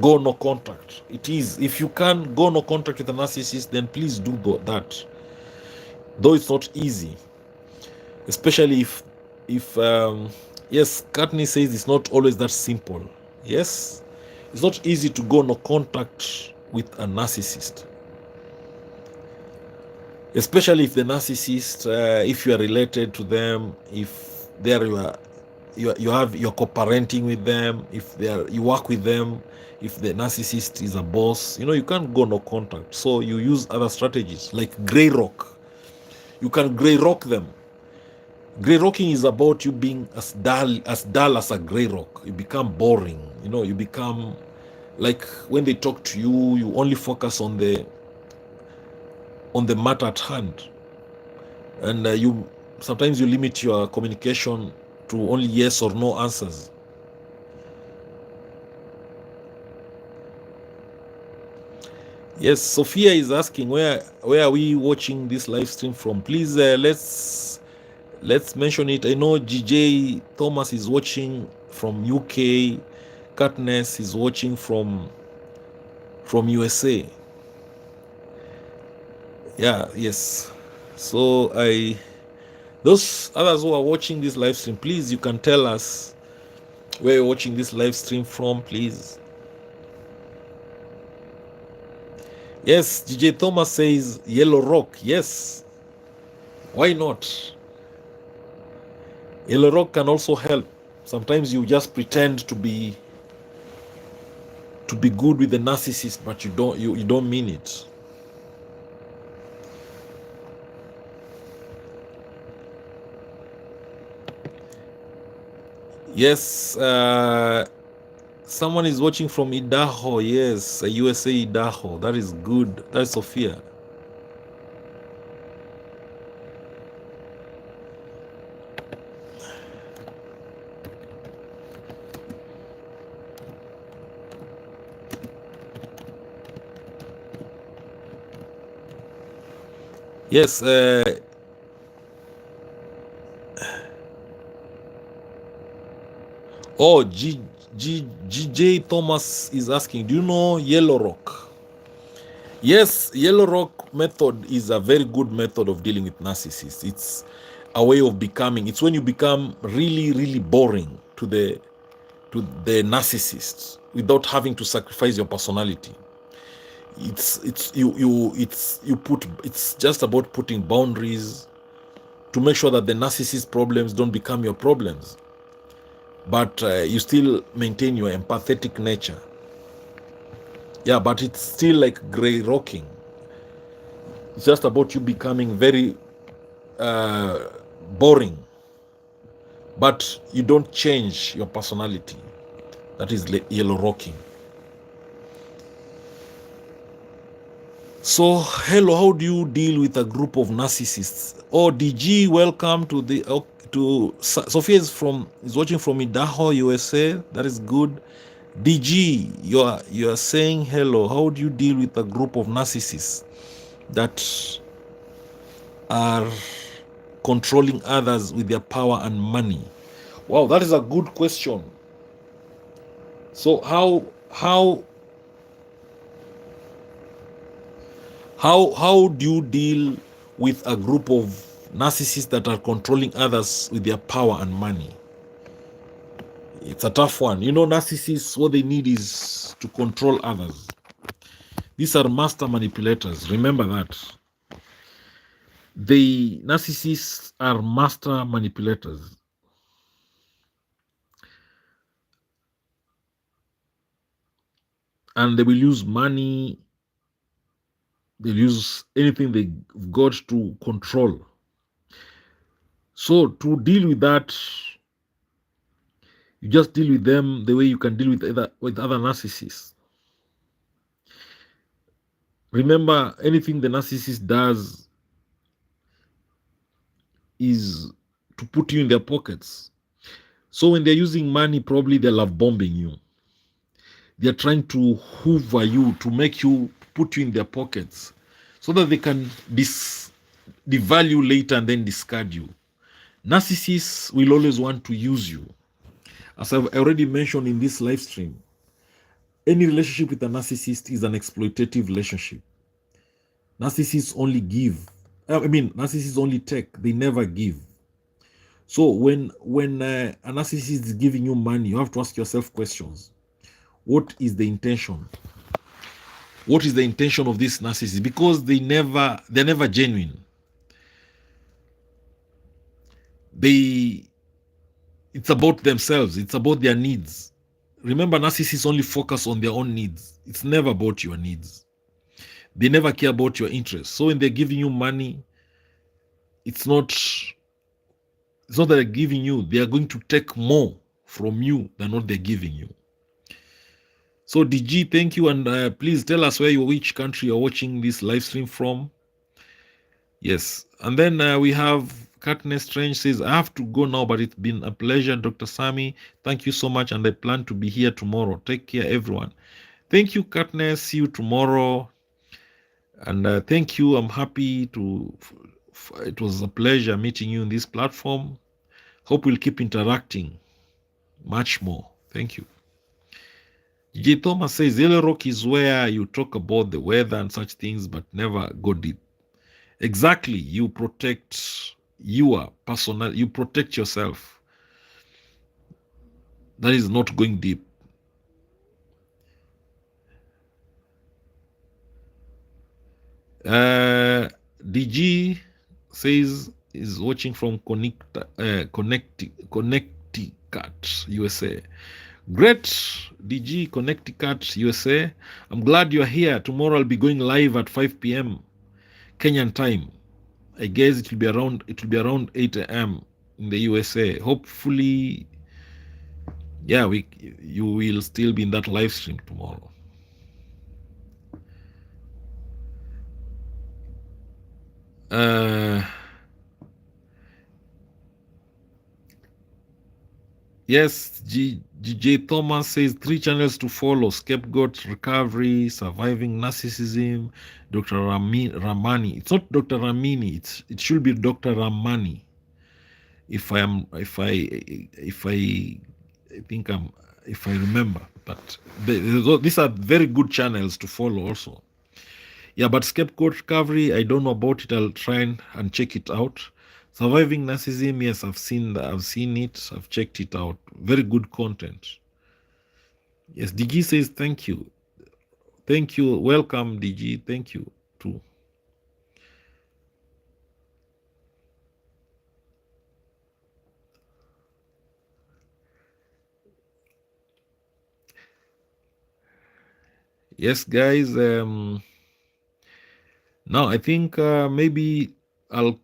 Speaker 1: Go no contact. It is. If you can go no contact with a narcissist, then please do that. Though it's not easy, especially if yes, Katni says it's not always that simple. Yes, it's not easy to go no contact with a narcissist, especially if the narcissist, if you are related to them, if they're you're co-parenting with them, if you work with them, if the narcissist is a boss, you can't go no contact. So you use other strategies like gray rock. You can gray rock them. Gray rocking is about you being as dull as a gray rock. You become boring. You become like, when they talk to you, you only focus on the matter at hand, and sometimes you limit your communication to only yes or no answers. Yes, Sophia is asking where are we watching this live stream from. Please, let's mention it. I know GJ Thomas is watching from UK. Katniss is watching from USA. Yeah, yes. So those others who are watching this live stream, please, you can tell us where you're watching this live stream from, please. Yes, GJ Thomas says Yellow Rock. Yes, why not? Yellow Rock can also help. Sometimes you just pretend to be good with the narcissist, but you don't mean it. Yes, someone is watching from Idaho. Yes, USA Idaho. That is good. That's Sophia. Yes. Oh, GJ Thomas is asking, do you know Yellow Rock? Yes, Yellow Rock method is a very good method of dealing with narcissists. It's a way of becoming. It's when you become really, really boring to the narcissist without having to sacrifice your personality. It's just about putting boundaries to make sure that the narcissist problems don't become your problems, but you still maintain your empathetic nature. Yeah, but it's still like gray rocking. It's just about you becoming very boring, but you don't change your personality. That is yellow rocking. So, hello, how do you deal with a group of narcissists? Oh, DG, welcome to the Sophia is watching from Idaho, USA. That is good. DG, you are saying hello. How do you deal with a group of narcissists that are controlling others with their power and money? Wow, that is a good question. So how do you deal with a group of narcissists that are controlling others with their power and money? It's a tough one. Narcissists, what they need is to control others. These are master manipulators. Remember that. The narcissists are master manipulators. And they will use money. They'll use anything they've got to control. So to deal with that, you just deal with them the way you can deal with other narcissists. Remember, anything the narcissist does is to put you in their pockets. So when they're using money, probably they're love bombing you. They're trying to hoover you, to make you, put you in their pockets, so that they can devalue later and then discard you. Narcissists will always want to use you. As I've already mentioned in this live stream, any relationship with a narcissist is an exploitative relationship. Narcissists only give. Narcissists only take. They never give. So when a narcissist is giving you money, you have to ask yourself questions. What is the intention? What is the intention of this narcissist? Because they're never genuine. It's about themselves. It's about their needs. Remember, narcissists only focus on their own needs. It's never about your needs. They never care about your interests. So when they're giving you money, it's not that they're giving you. They are going to take more from you than what they're giving you. So DG, thank you, and please tell us which country you're watching this live stream from. Yes, and then we have Katniss Strange says, I have to go now, but it's been a pleasure, Dr. Sammy. Thank you so much, and I plan to be here tomorrow. Take care, everyone. Thank you, Katniss. See you tomorrow. And thank you. I'm happy it was a pleasure meeting you in this platform. Hope we'll keep interacting much more. Thank you. J. Thomas says, Yellow Rock is where you talk about the weather and such things, but never go deep. Exactly. You protect your personal, you protect yourself. That is not going deep. DG says is watching from Connecticut, USA. Great, DG, Connecticut, USA. I'm glad you're here. Tomorrow I'll be going live at 5 p.m. Kenyan time. I guess it will be around 8 a.m. in the USA. Hopefully, yeah, you will still be in that live stream tomorrow. Yes, GJ Thomas says 3 channels to follow: Scapegoat, Recovery, Surviving Narcissism, Dr. Ramani. It's not Dr. Ramini. It should be Dr. Ramani. If I remember. But these are very good channels to follow also. Yeah, but Scapegoat, Recovery, I don't know about it. I'll try and check it out. Surviving Narcissism, yes, I've seen it. I've checked it out. Very good content. Yes, DG says thank you. Thank you. Welcome, DG. Thank you too. Yes, guys. Now I think maybe I'll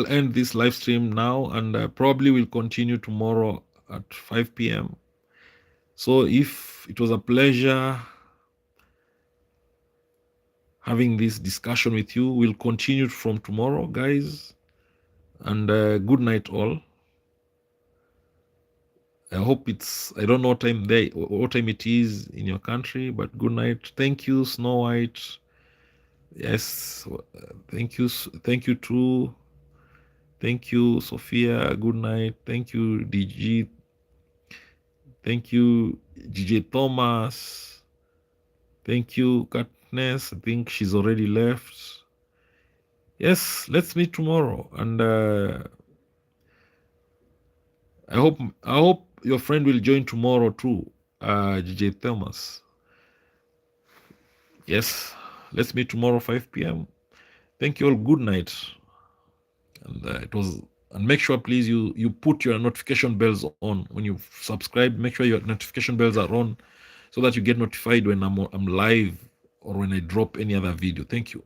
Speaker 1: end this live stream now, and probably will continue tomorrow at 5 p.m. So if it was a pleasure having this discussion with you, we'll continue from tomorrow, guys. And good night, all. I hope I don't know what time it is in your country, but good night. Thank you, Snow White. Yes, thank you too. Thank you, Sophia. Good night. Thank you, DG. Thank you, GJ Thomas. Thank you, Katniss. I think she's already left. Yes, let's meet tomorrow. And I hope your friend will join tomorrow too, GJ Thomas. Yes, let's meet tomorrow 5 p.m. Thank you all. Good night. And make sure, please, you put your notification bells on when you subscribe. Make sure your notification bells are on so that you get notified when I'm live or when I drop any other video. Thank you.